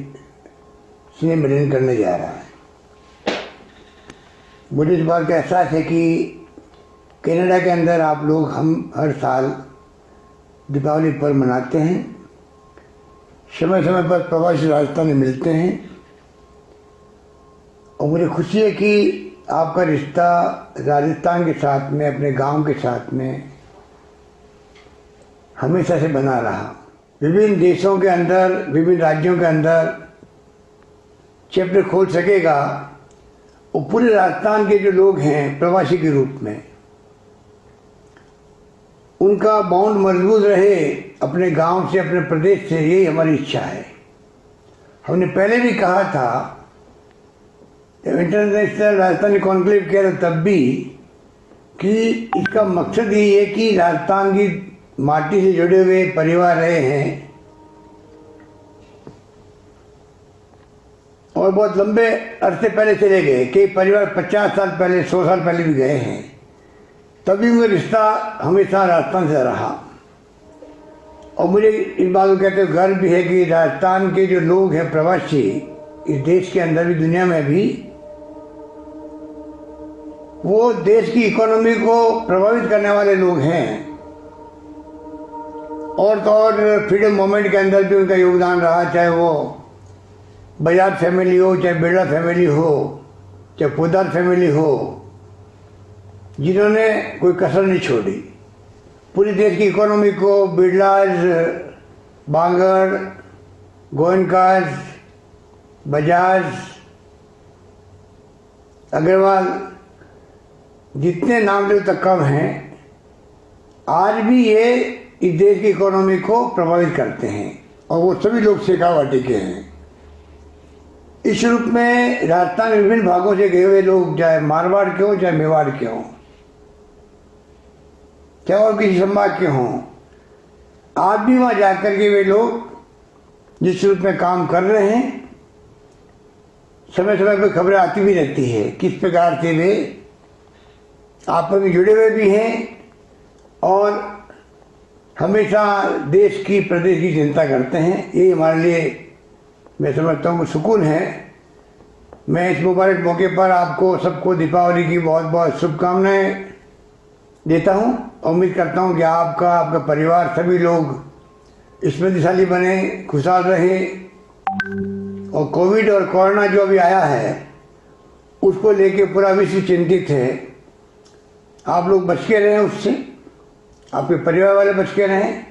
सिनेमैटिक करने जा रहा है। मुझे इस बात का एहसास है कि कनाडा के अंदर आप लोग हम हर साल दीपावली पर्व मनाते हैं, समय समय पर प्रवासी राजस्थानी मिलते हैं और मुझे खुशी है कि आपका रिश्ता राजस्थान के साथ में, अपने गांव के साथ में हमेशा से बना रहा। विभिन्न देशों के अंदर, विभिन्न राज्यों के अंदर चैप्टर खोल सकेगा, और पूरे राजस्थान के जो लोग हैं प्रवासी के रूप में, उनका बॉन्ड मजबूत रहे अपने गांव से, अपने प्रदेश से, यही हमारी इच्छा है। हमने पहले भी कहा था, जब इंटरनेशनल राजस्थानी कॉन्क्लेव किया था तब भी, कि इसका मकसद यही है कि राजस्थान की माटी से जुड़े हुए परिवार रहे हैं और बहुत लंबे अरसे पहले चले गए, कई परिवार 50 साल पहले, 100 साल पहले भी गए हैं, तभी मेरा रिश्ता हमेशा राजस्थान से रहा। और मुझे इस बात को कहते हुए गर्व भी है कि राजस्थान के जो लोग हैं प्रवासी, इस देश के अंदर भी, दुनिया में भी, वो देश की इकोनॉमी को प्रभावित करने वाले लोग हैं। और तो और फ्रीडम मूवमेंट के अंदर भी उनका योगदान रहा, चाहे वो बजाज फैमिली हो, चाहे बिरला फैमिली हो, चाहे पोदार फैमिली हो, जिन्होंने कोई कसर नहीं छोड़ी। पूरे देश की इकोनॉमी को बिरलाज, बांगड़, गोयनकाज, बजाज, अग्रवाल, जितने नाम ले तक कम हैं, आज भी ये इस देश की इकोनॉमी को प्रभावित करते हैं, और वो सभी लोग शेखावाटी के हैं। इस रूप में राजस्थान के विभिन्न भागों से गए हुए लोग, चाहे मारवाड़ के हों, चाहे मेवाड़ के हों, चाहे और किसी संभाग के हों, आज भी वहाँ जाकर के वे लोग जिस रूप में काम कर रहे हैं, समय समय पर खबरें आती भी रहती है किस प्रकार से वे आपस में जुड़े हुए भी हैं और हमेशा देश की, प्रदेश की चिंता करते हैं। ये हमारे लिए, मैं समझता हूँ, सुकून है। मैं इस मुबारक मौके पर आपको सबको दीपावली की बहुत बहुत शुभकामनाएं देता हूँ। उम्मीद करता हूँ कि आपका, आपका परिवार, सभी लोग स्मृतिशाली बने, खुशहाल रहे, और कोविड और कोरोना जो अभी आया है उसको लेके पूरा विश्व चिंतित है। आप लोग बच के रहें उससे, आपके परिवार वाले बच के रहें।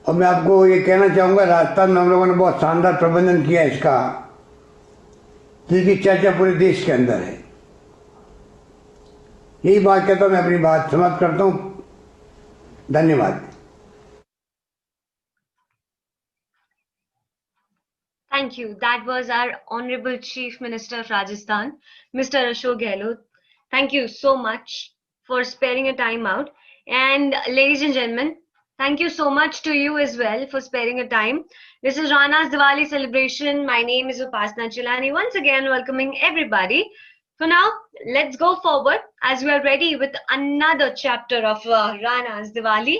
और मैं आपको ये कहना चाहूँगा, राजस्थान में हम लोगों ने बहुत शानदार प्रबंधन किया इसका, जिसकी चर्चा पूरे देश के अंदर है। यही बात कहता हूँ, मैं अपनी बात समाप्त करता हूँ। धन्यवाद। Thank you. That was our Honorable Chief Minister of Rajasthan, Mr. Ashok Gehlot. Thank you so much for sparing a time out. And ladies and gentlemen, thank you so much to you as well for sparing a time. This is Rana's Diwali celebration. My name is Upasna Chilani. Once again, welcoming everybody. So now, let's go forward as we are ready with another chapter of Rana's Diwali.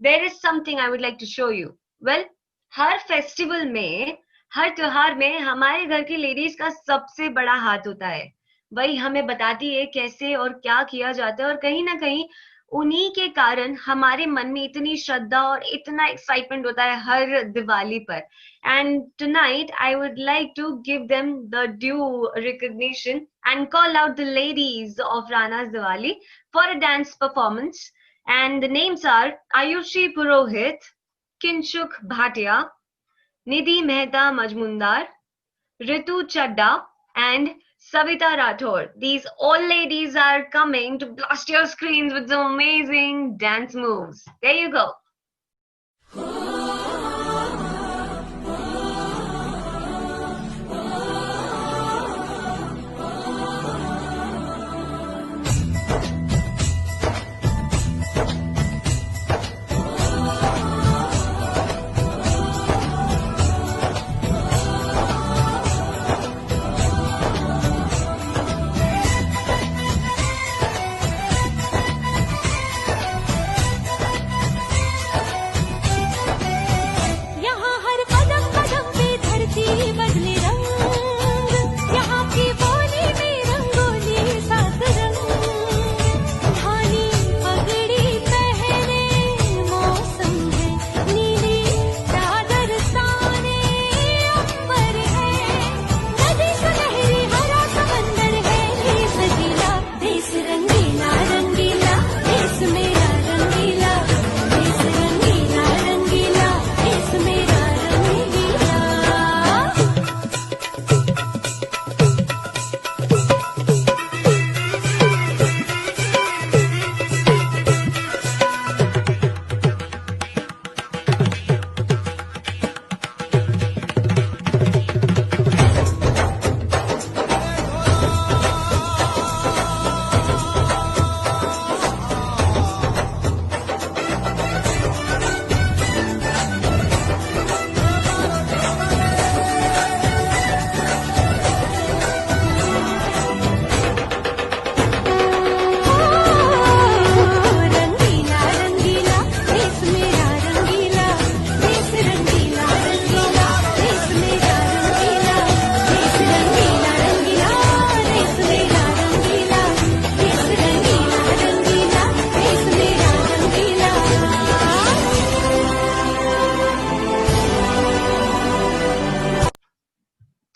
There is something I would like to show you. Well, her festival में, हर त्योहार में हमारे घर की ladies का सबसे बड़ा हाथ होता है। वही हमें बताती है कैसे और क्या किया जाता है, और कहीं ना कहीं उन्हीं के कारण हमारे मन में इतनी श्रद्धा और इतना एक्साइटमेंट होता है हर दिवाली पर। And tonight I would like to give them the due recognition and call out the ladies of Rana's Diwali for a dance performance. And the names are Ayushi Purohit, Kinshuk Bhatia, Nidhi Mehta Majmundar, Ritu Chadda, and Savita Rathore. These all ladies are coming to blast your screens with some amazing dance moves. There you go.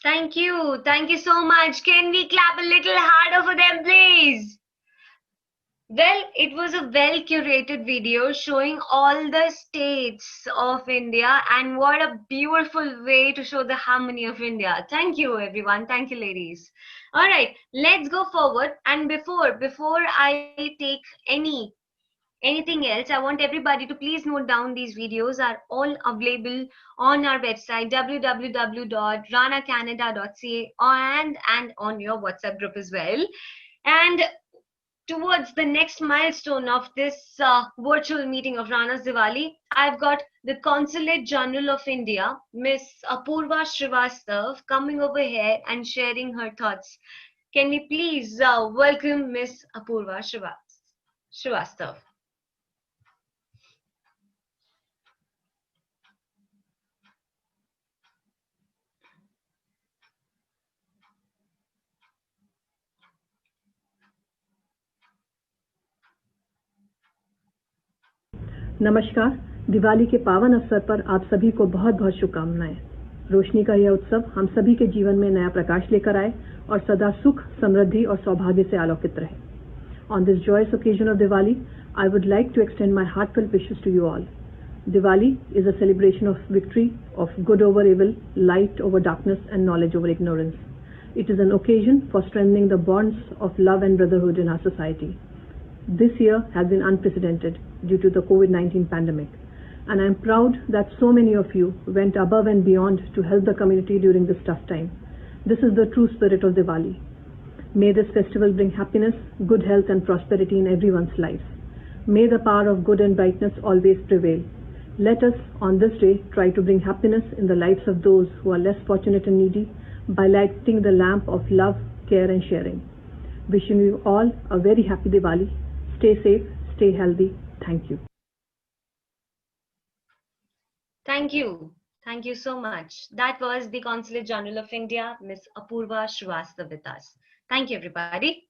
Thank you so much. Can we clap a little harder for them, please? Well, it was a well curated video showing all the states of India, and what a beautiful way to show the harmony of India. Thank you, everyone. Thank you, ladies. All right, let's go forward. And before I take anything else, I want everybody to please note down these videos are all available on our website www.ranacanada.ca and on your WhatsApp group as well. And towards the next milestone of this virtual meeting of Rana's Diwali, I've got the Consulate General of India, Miss Apurva Srivastav, coming over here and sharing her thoughts. Can we please welcome Miss Apurva Srivastav? नमस्कार। दिवाली के पावन अवसर पर आप सभी को बहुत बहुत शुभकामनाएं। रोशनी का यह उत्सव हम सभी के जीवन में नया प्रकाश लेकर आए और सदा सुख, समृद्धि और सौभाग्य से आलोकित रहे। On this joyous occasion of Diwali, I would like to extend my heartfelt wishes to you all. Diwali is a celebration of victory of good over evil, light over darkness, and knowledge over ignorance. It is an occasion for strengthening the bonds of love and brotherhood in our society. This year has been unprecedented due to the COVID-19 pandemic, and I am proud that so many of you went above and beyond to help the community during this tough time. This is the true spirit of Diwali. May this festival bring happiness, good health and prosperity in everyone's lives. May the power of good and brightness always prevail. Let us on this day try to bring happiness in the lives of those who are less fortunate and needy by lighting the lamp of love, care and sharing. Wishing you all a very happy Diwali. Stay safe, stay healthy. Thank you. Thank you. Thank you so much. That was the Consulate General of India, Miss Apurva Srivastav with us. Thank you, everybody.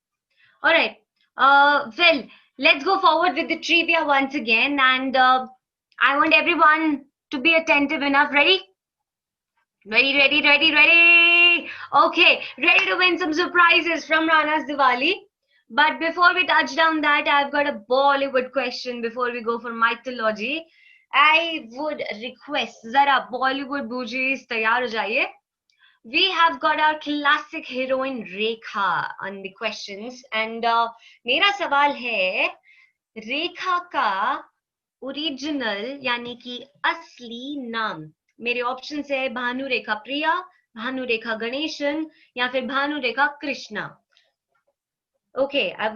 All right. Well, let's go forward with the trivia once again. And I want everyone to be attentive enough. Ready? Ready, ready, ready, ready. Okay. Ready to win some surprises from Rana's Diwali. But before we touch down that, I've got a Bollywood question before we go for mythology. I would request Zara Bollywood boojies तैयार हो जाइए. We have got our classic heroine Rekha on the questions, and मेरा सवाल है रेखा का original यानी कि असली नाम. मेरे ऑप्शंस है भानु रेखा प्रिया, भानु रेखा गणेशन या फिर भानु रेखा Krishna. Okay, I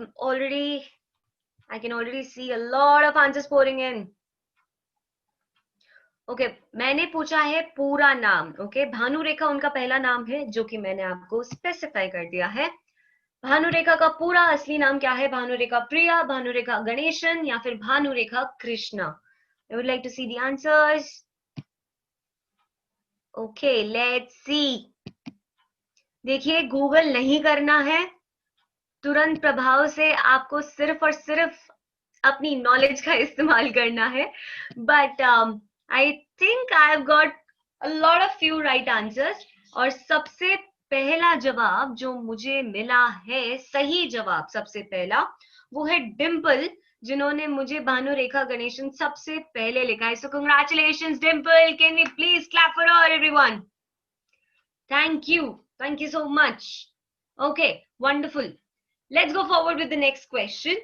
can already see a lot of answers pouring in. Okay, मैंने पूछा है पूरा नाम. Okay, भानु रेखा उनका पहला नाम है जो कि मैंने आपको स्पेसिफाई कर दिया है. भानु रेखा का पूरा असली नाम क्या है? भानु रेखा प्रिया, भानु रेखा गणेशन या फिर भानु रेखा Krishna. I would like to see the answers. Okay, let's see. देखिए, गूगल नहीं करना है. तुरंत प्रभाव से आपको सिर्फ और सिर्फ अपनी नॉलेज का इस्तेमाल करना है. But I think I have got a lot of few right answers. और सबसे पहला जवाब जो मुझे मिला है, सही जवाब सबसे पहला, वो है डिम्पल, जिन्होंने मुझे भानु रेखा गणेशन सबसे पहले लिखा है. So congratulations Dimple. Can we please clap for her everyone? Thank you so much. Okay, wonderful. Let's go forward with the next question.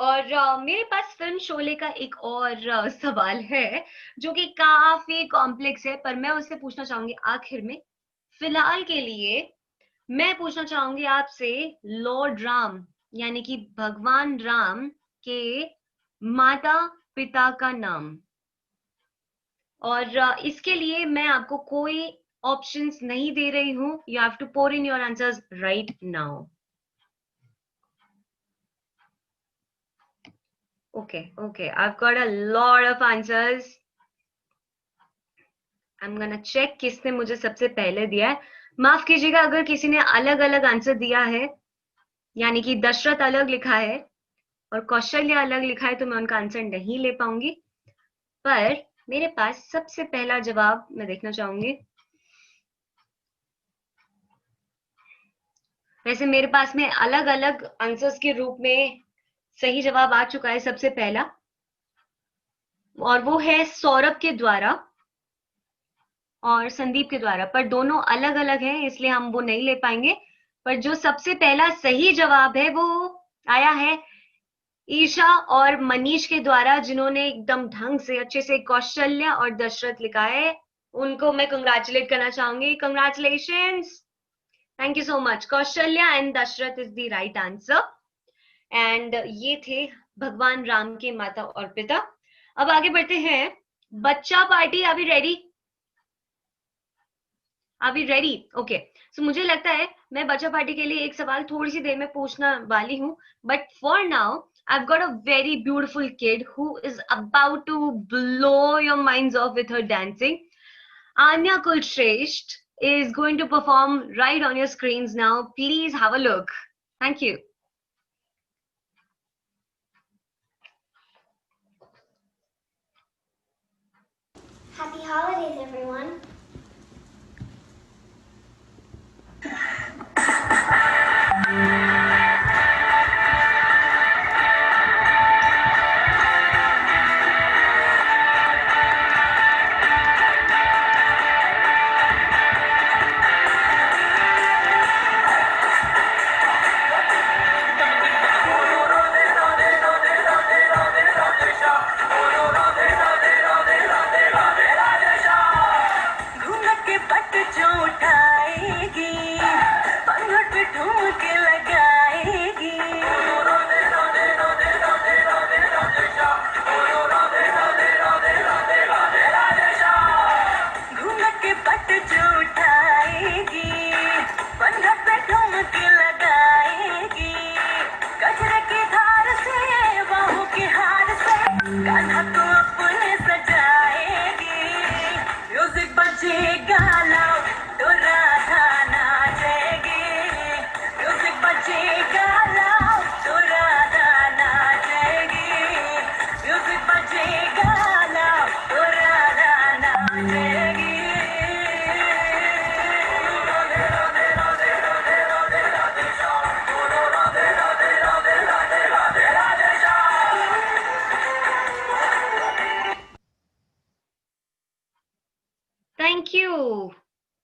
और मेरे पास फिल्म शोले का एक और सवाल है जो कि काफी कॉम्प्लेक्स है, पर मैं उससे पूछना चाहूंगी आखिर में. फिलहाल के लिए मैं पूछना चाहूंगी आपसे लॉर्ड राम यानी कि भगवान राम के माता पिता का नाम. और इसके लिए मैं आपको कोई ऑप्शंस नहीं दे रही हूं. You have to pour in your answers right now. Okay, I've got a lot of answers. I'm gonna check किसने मुझे सबसे पहले दिया है. माफ कीजिएगा अगर किसी ने अलग अलग आंसर दिया है, यानी कि दशरथ अलग लिखा है और कौशल्य अलग लिखा है, तो मैं उनका आंसर नहीं ले पाऊंगी. पर मेरे पास सबसे पहला जवाब मैं देखना चाहूंगी. वैसे मेरे पास में अलग अलग आंसर्स के रूप में सही जवाब आ चुका है सबसे पहला, और वो है सौरभ के द्वारा और संदीप के द्वारा, पर दोनों अलग अलग हैं इसलिए हम वो नहीं ले पाएंगे। पर जो सबसे पहला सही जवाब है वो आया है ईशा और मनीष के द्वारा, जिन्होंने एकदम ढंग से अच्छे से कौशल्या और दशरथ लिखा है। उनको मैं कंग्रेचुलेट करना चाहूंगी। Congratulations, thank you so much. Kaushalya and Dashrath is the right answer. And ये थे भगवान राम के माता और पिता। अब आगे बढ़ते हैं। बच्चा party, are we ready? Are we ready? Okay, so मुझे लगता है मैं बच्चा पार्टी के लिए एक सवाल थोड़ी सी देर में पूछना वाली हूँ, but for now I've got a very beautiful kid who is about to blow your minds off with her dancing. Anya Kulshresht is going to perform right on your screens now. Please have a look. Thank you. Happy holidays, everyone.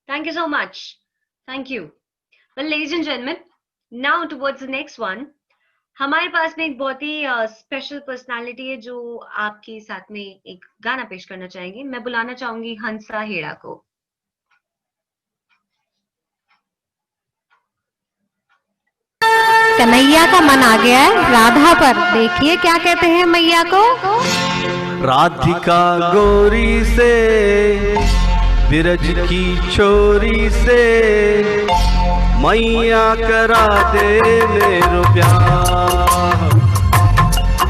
Thank you so much. Thank you. Well, ladies and gentlemen, now towards the next one, हमारे पास में एक बहुत ही special personality है जो आपके साथ में एक गाना पेश करना चाहेंगे। मैं बुलाना चाहूंगी हंसा हेड़ा को। कन्हैया का मन आ गया है राधा पर, देखिए क्या कहते हैं मैया को। राधिका गोरी से बिरज की छोरी से मैया करा दे मेरो प्यार।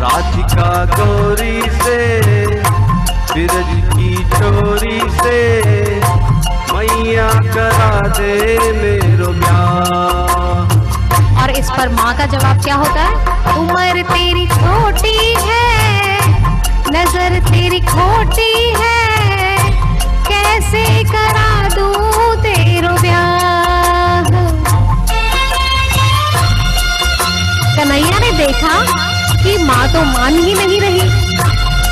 राधिका गोरी से बिरज की छोरी से मैया करा दे मेरो प्यार। और इस पर माँ का जवाब क्या होता है? उम्र तेरी छोटी है, नजर तेरी खोटी है, कैसे करा दूं तेरो ब्याह। कन्हैया ने देखा कि माँ तो मान ही नहीं रही,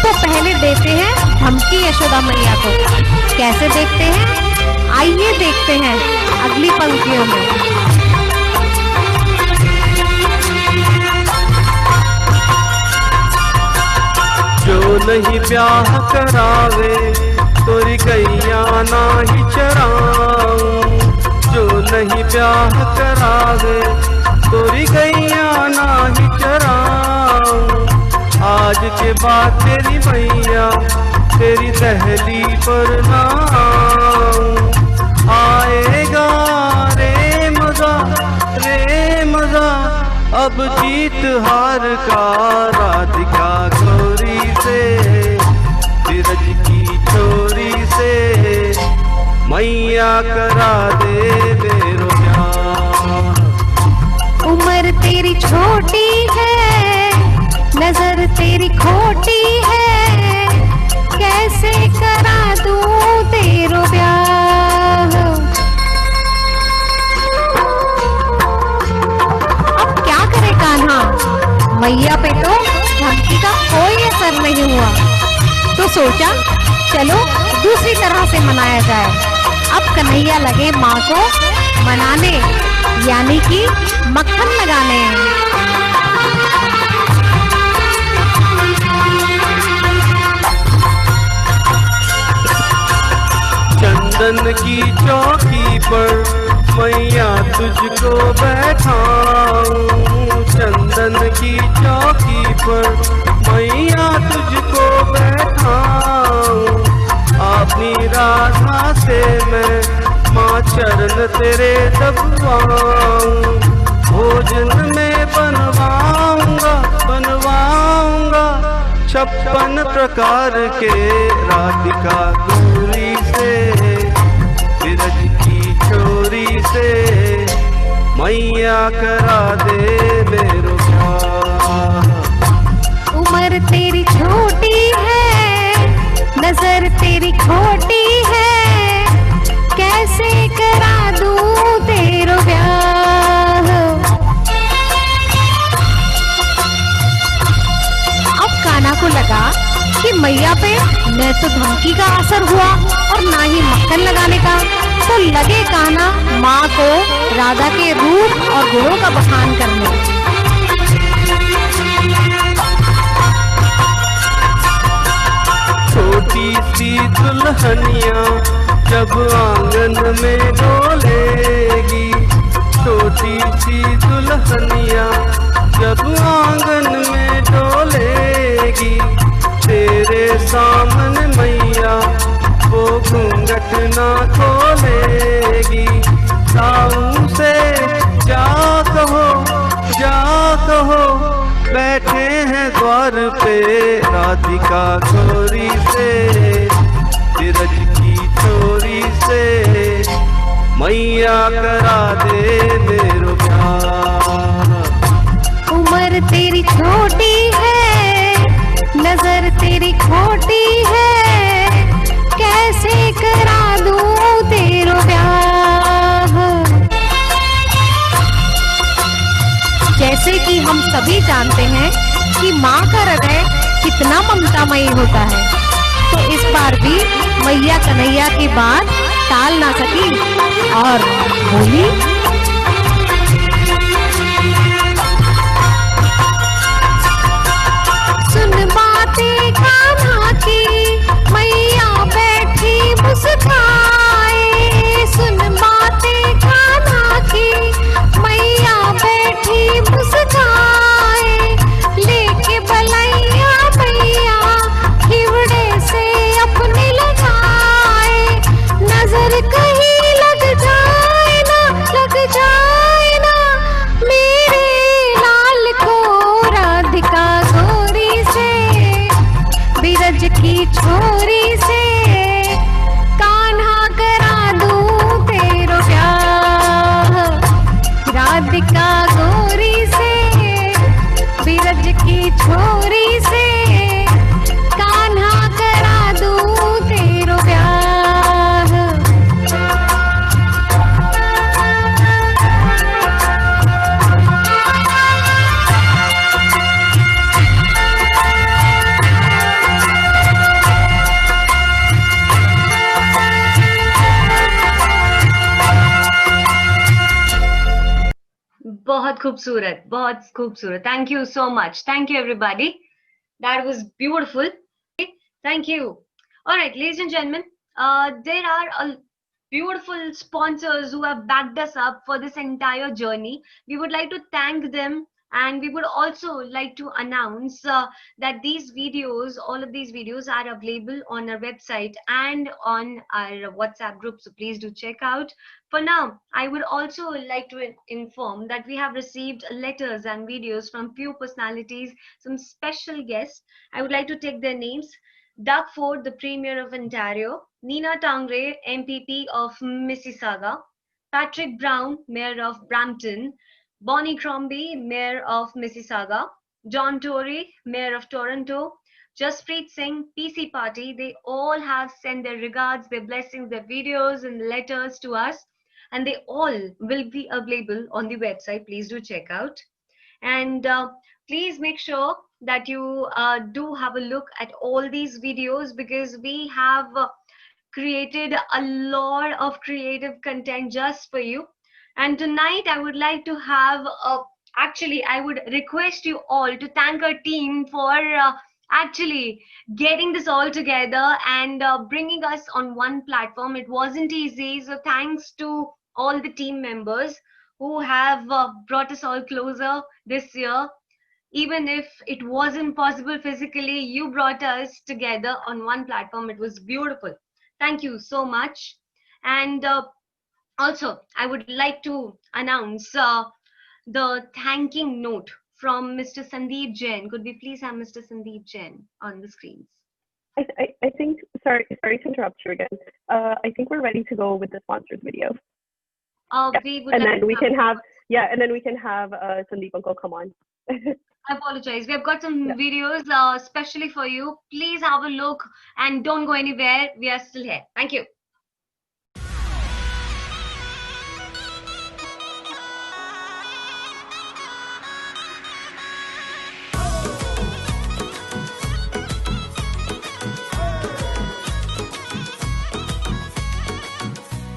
तो पहले देते हैं धमकी यशोदा मैया को। कैसे देखते हैं? आइए देखते हैं अगली पंक्तियों में। जो नहीं ब्याह करावे तोरी गैया नाही चराऊं। जो नहीं ब्याह करावे तोरी गैया नाही चराऊं। आज के बाद तेरी मैया तेरी दहली पर ना आऊं। आएगा रे मजा अब जीत हार का। राधिका गोरी से बिरज की छोरी से मैया करा दे मेरो प्यार। उम्र तेरी छोटी है, नजर तेरी खोटी है, कैसे करा दूं तेरो ब्याह। सोचा चलो दूसरी तरह से मनाया जाए। अब कन्हैया लगे माँ को मनाने, यानी कि मक्खन लगाने। चंदन की चौकी पर मैया तुझको बैठाऊं, चंदन की चौकी पर मैया तुझको बैठाऊं। अपनी राधा से मैं माँ चरण तेरे दबवाऊं, भोजन में बनवाऊंगा 56 प्रकार के राधिका गौरी से, बिरज की छोरी से मैया करा दे मेरो प्यार। उम्र तेरी छोटी है, नजर तेरी खोटी है, कैसे करा दूं तेरो ब्याह। अब कान्हा को लगा कि मैया पे न तो धमकी का असर हुआ और ना ही मक्खन लगाने का, तो लगे कान्हा माँ को राधा के रूप और गुणों का बखान करने। छोटी सी दुल्हनिया जब आंगन में डोलेगी, छोटी सी दुल्हनिया जब आंगन में डोलेगी, तेरे सामने मैया वो घूंघट ना खोलेगी। साऊ से जा कहो बैठे हैं द्वार पे राधिका गौरी से, बिरज की छोरी से मैया करा दे मेरो प्यार। उम्र तेरी छोटी है, नजर तेरी खोटी है, कैसे करा दूं तेरो ब्याह। जैसे कि हम सभी जानते हैं कि माँ का हृदय कितना ममतामयी होता है, तो इस बार भी मैया कन्हैया की बात टाल ना सकी और बोली, सुन बातें कान्हा की मैया बैठी मुस्काए, सुन बातें कान्हा की मैया बैठी मुस्काए, लेके बलैया मैया खिवड़े से अपने लगाए, नजर कहीं लग जाए ना मेरे लाल को राधिका गौरी से, बिरज की छोरी से कान्हा करा दूं तेरो ब्याह। राधिका गौरी से, बिरज की छोरी से कान्हा करा दूं तेरो ब्याह। बहुत खूबसूरत, बहुत खूबसूरत. Thank you so much. Thank you everybody. That was beautiful. Thank you. All right, ladies and gentlemen, there are beautiful sponsors who have backed us up for this entire journey. We would like to thank them, and we would also like to announce that these videos, all of these videos are available on our website and on our WhatsApp group, so please do check out. For now, I would also like to inform that we have received letters and videos from few personalities, some special guests. I would like to take their names. Doug Ford, the Premier of Ontario; Nina Tangre, MPP of Mississauga; Patrick Brown, Mayor of Brampton; Bonnie Crombie, Mayor of Mississauga; John Tory, Mayor of Toronto; Jaspreet Singh, PC Party. They all have sent their regards, their blessings, their videos and letters to us, and they all will be available on the website. Please do check out. And please make sure that you do have a look at all these videos, because we have created a lot of creative content just for you. And tonight I would like to have actually I would request you all to thank our team for actually getting this all together and bringing us on one platform. It wasn't easy, so thanks to all the team members who have brought us all closer this year. Even if it wasn't possible physically, you brought us together on one platform. It was beautiful. Thank you so much. And also, I would like to announce the thanking note from Mr. Sandeep Jain. Could we please have Mr. Sandeep Jain on the screens? I think, sorry to interrupt you again. I think we're ready to go with the sponsors video. We would And like then to we have- can have, and then we can have Sandeep Uncle come on. I apologize. We have got some videos especially for you. Please have a look and don't go anywhere. We are still here. Thank you.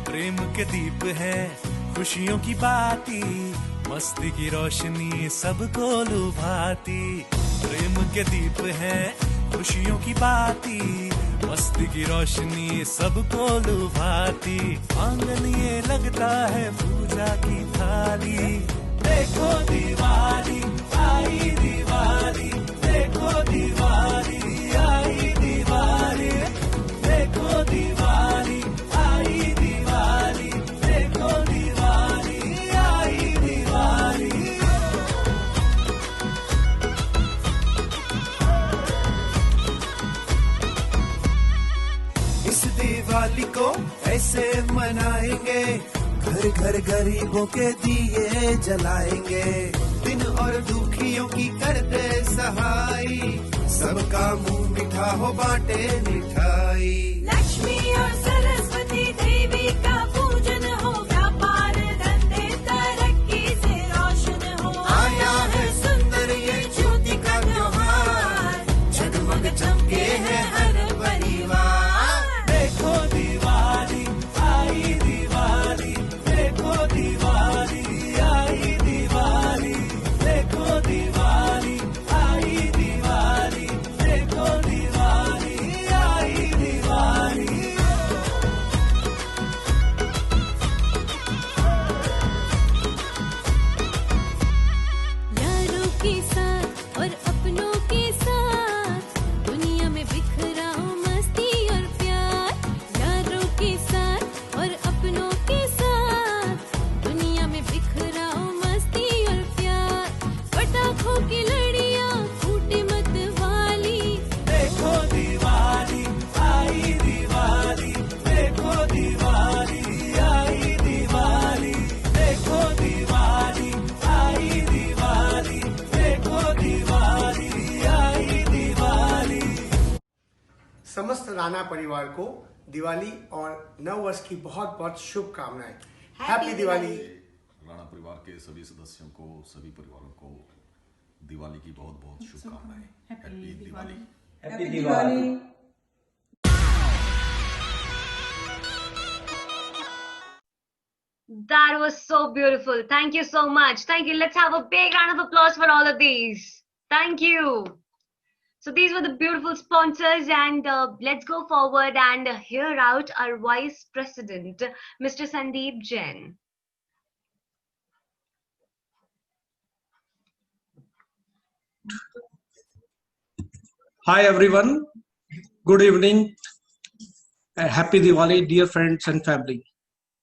प्रेम के दीप है खुशियों की बाती, मस्ती की रोशनी सबको लुभाती। प्रेम के दीप है खुशियों की बाती, मस्ती की रोशनी सबको लुभाती। आंगन ये लगता है पूजा की थाली, देखो दिवाली आई दिवाली, देखो दिवाली आई दिवाली, देखो दिवाली आई दिवाली, देखो दिवाली आई दिवाली। इस दिवाली को ऐसे मनाएंगे, घर घर गरीबों के दिए जलाएंगे। दिन और दुखियों की करते सहाय, सबका मुंह मीठा हो बांटे मिठाई। लक्ष्मी और सरस्वती देवी का पूजन हो, व्यापार धंधे तरक्की से रोशन हो। आया है सुंदर ये ज्योति का त्योहार, जगमग चमके है हर परिवार। देखो दिवाली आई दिवाली, देखो दिवाली आई दिवाली, देखो दिवाली आई दिवाली, देखो दिवाली आई दिवाली। यारों के साथ और अपनों के साथ दुनिया में बिखरा हो मस्ती और प्यार। यारों के साथ और अपनों के साथ दुनिया में बिखरा हो मस्ती और प्यार। पटाखों की लड़ियां फूटे मत वाली, देखो दिवाली आई दिवाली, देखो दिवाली आई दिवाली, देखो दिवाली आई दिवाली, देखो दिवाली आई दिवाली। समस्त राणा परिवार को दिवाली और नव वर्ष की बहुत बहुत शुभकामनाएं। हैप्पी दिवाली। राणा परिवार के सभी सदस्यों को, सभी परिवारों को दिवाली की बहुत बहुत शुभकामनाएं। Happy Diwali. Happy Diwali. That was so beautiful. Thank you so much. Thank you. Let's have a big round of applause for all of these. Thank you. So these were the beautiful sponsors, and let's go forward and hear out our Vice President, Mr. Sandeep Jain. Hi everyone, good evening, happy Diwali dear friends and family.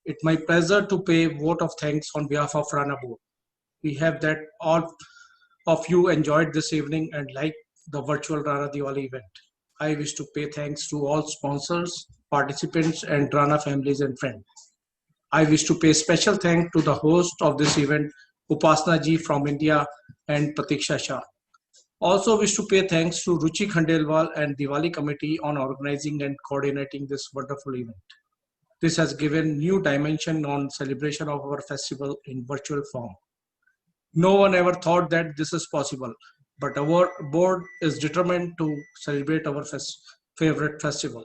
It's my pleasure to pay vote of thanks on behalf of Rana Board. We have that all of you enjoyed this evening and liked the virtual Rana Diwali event. I wish to pay thanks to all sponsors, participants and Rana families and friends. I wish to pay special thanks to the host of this event, Upasna ji from India and Pratiksha Shah. Also wish to pay thanks to Ruchi Khandelwal and Diwali committee on organizing and coordinating this wonderful event. This has given new dimension on celebration of our festival in virtual form. No one ever thought that this is possible, but our board is determined to celebrate our favorite festival.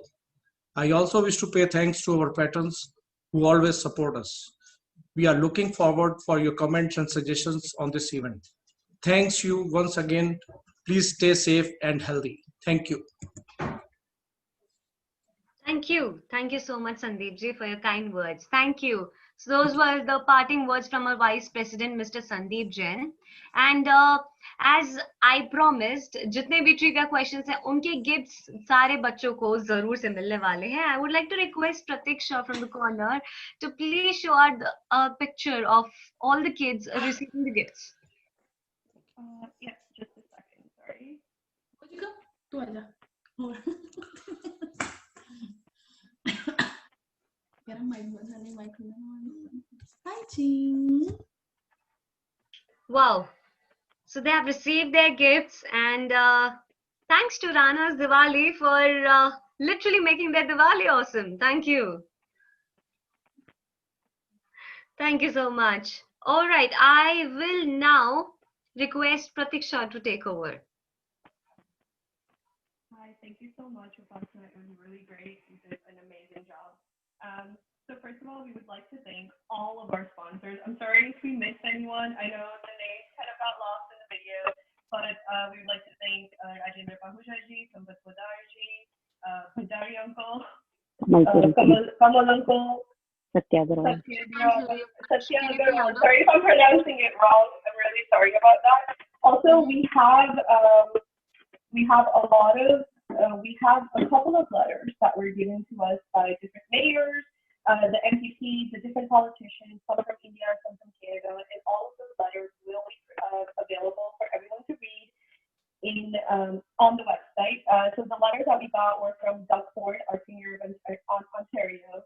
I also wish to pay thanks to our patrons who always support us. We are looking forward for your comments and suggestions on this event. Thanks you once again. Please stay safe and healthy. Thank you. Thank you. Thank you so much, Sandeep ji, for your kind words. Thank you. So those were the parting words from our Vice President, Mr. Sandeep Jain. And as I promised, जितने भी trivia questions हैं, उनके gifts सारे बच्चों को जरूर से मिलने वाले हैं. I would like to request Pratiksha from the corner to please show a picture of all the kids receiving the gifts. Yeah, just a second. Sorry. तू आजा. Hi, Ching. Wow. So they have received their gifts, and thanks to Rana's Diwali for literally making their Diwali awesome. Thank you. Thank you so much. All right, I will now request Pratiksha to take over. Hi, thank you so much, Upasana. It was really great. You did an amazing job. So first of all, we would like to thank all of our sponsors. I'm sorry if we missed anyone. I know the names kind of got lost in the video, but we would like to thank Rajendra Pahujaji, Sambat Podarji, Bhandari Uncle, Kamal Uncle, Satya Agarwal. Sorry if I'm pronouncing it wrong. I'm really sorry about that. Also, we have a couple of letters that were given to us by different mayors, the MPPs, the different politicians, some from India, some from Canada, and all of those letters will be available for everyone to read on the website. So the letters that we got were from Doug Ford, our Premier of Ontario,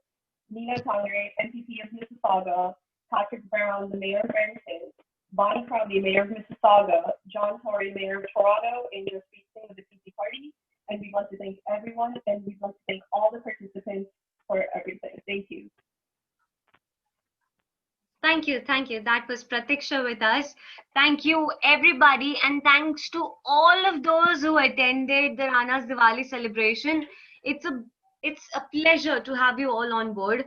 Nina Tangre, MPP of Mississauga, Patrick Brown, the Mayor of Brampton, Bonnie Crowley, Mayor of Mississauga, John Tory, Mayor of Toronto, and Jaspreet Singh of the PC Party. And we'd like to thank everyone, and we'd like to thank all the participants for everything. Thank you. Thank you. Thank you. That was Pratiksha with us. Thank you, everybody. And thanks to all of those who attended the Rana's Diwali celebration. It's a pleasure to have you all on board.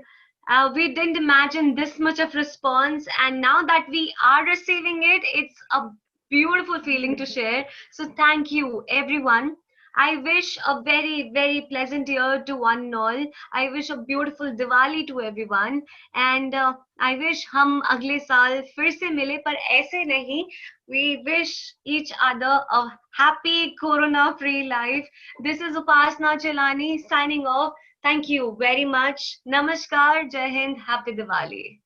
We didn't imagine this much of response. And now that we are receiving it, it's a beautiful feeling to share. So thank you, everyone. I wish a very, very pleasant year to one and all. I wish a beautiful Diwali to everyone. And I wish हम अगले साल फिर से मिले पर ऐसे नहीं. We wish each other a happy corona-free life. This is Upasana Chelani signing off. Thank you very much. Namaskar, Jai Hind, Happy Diwali.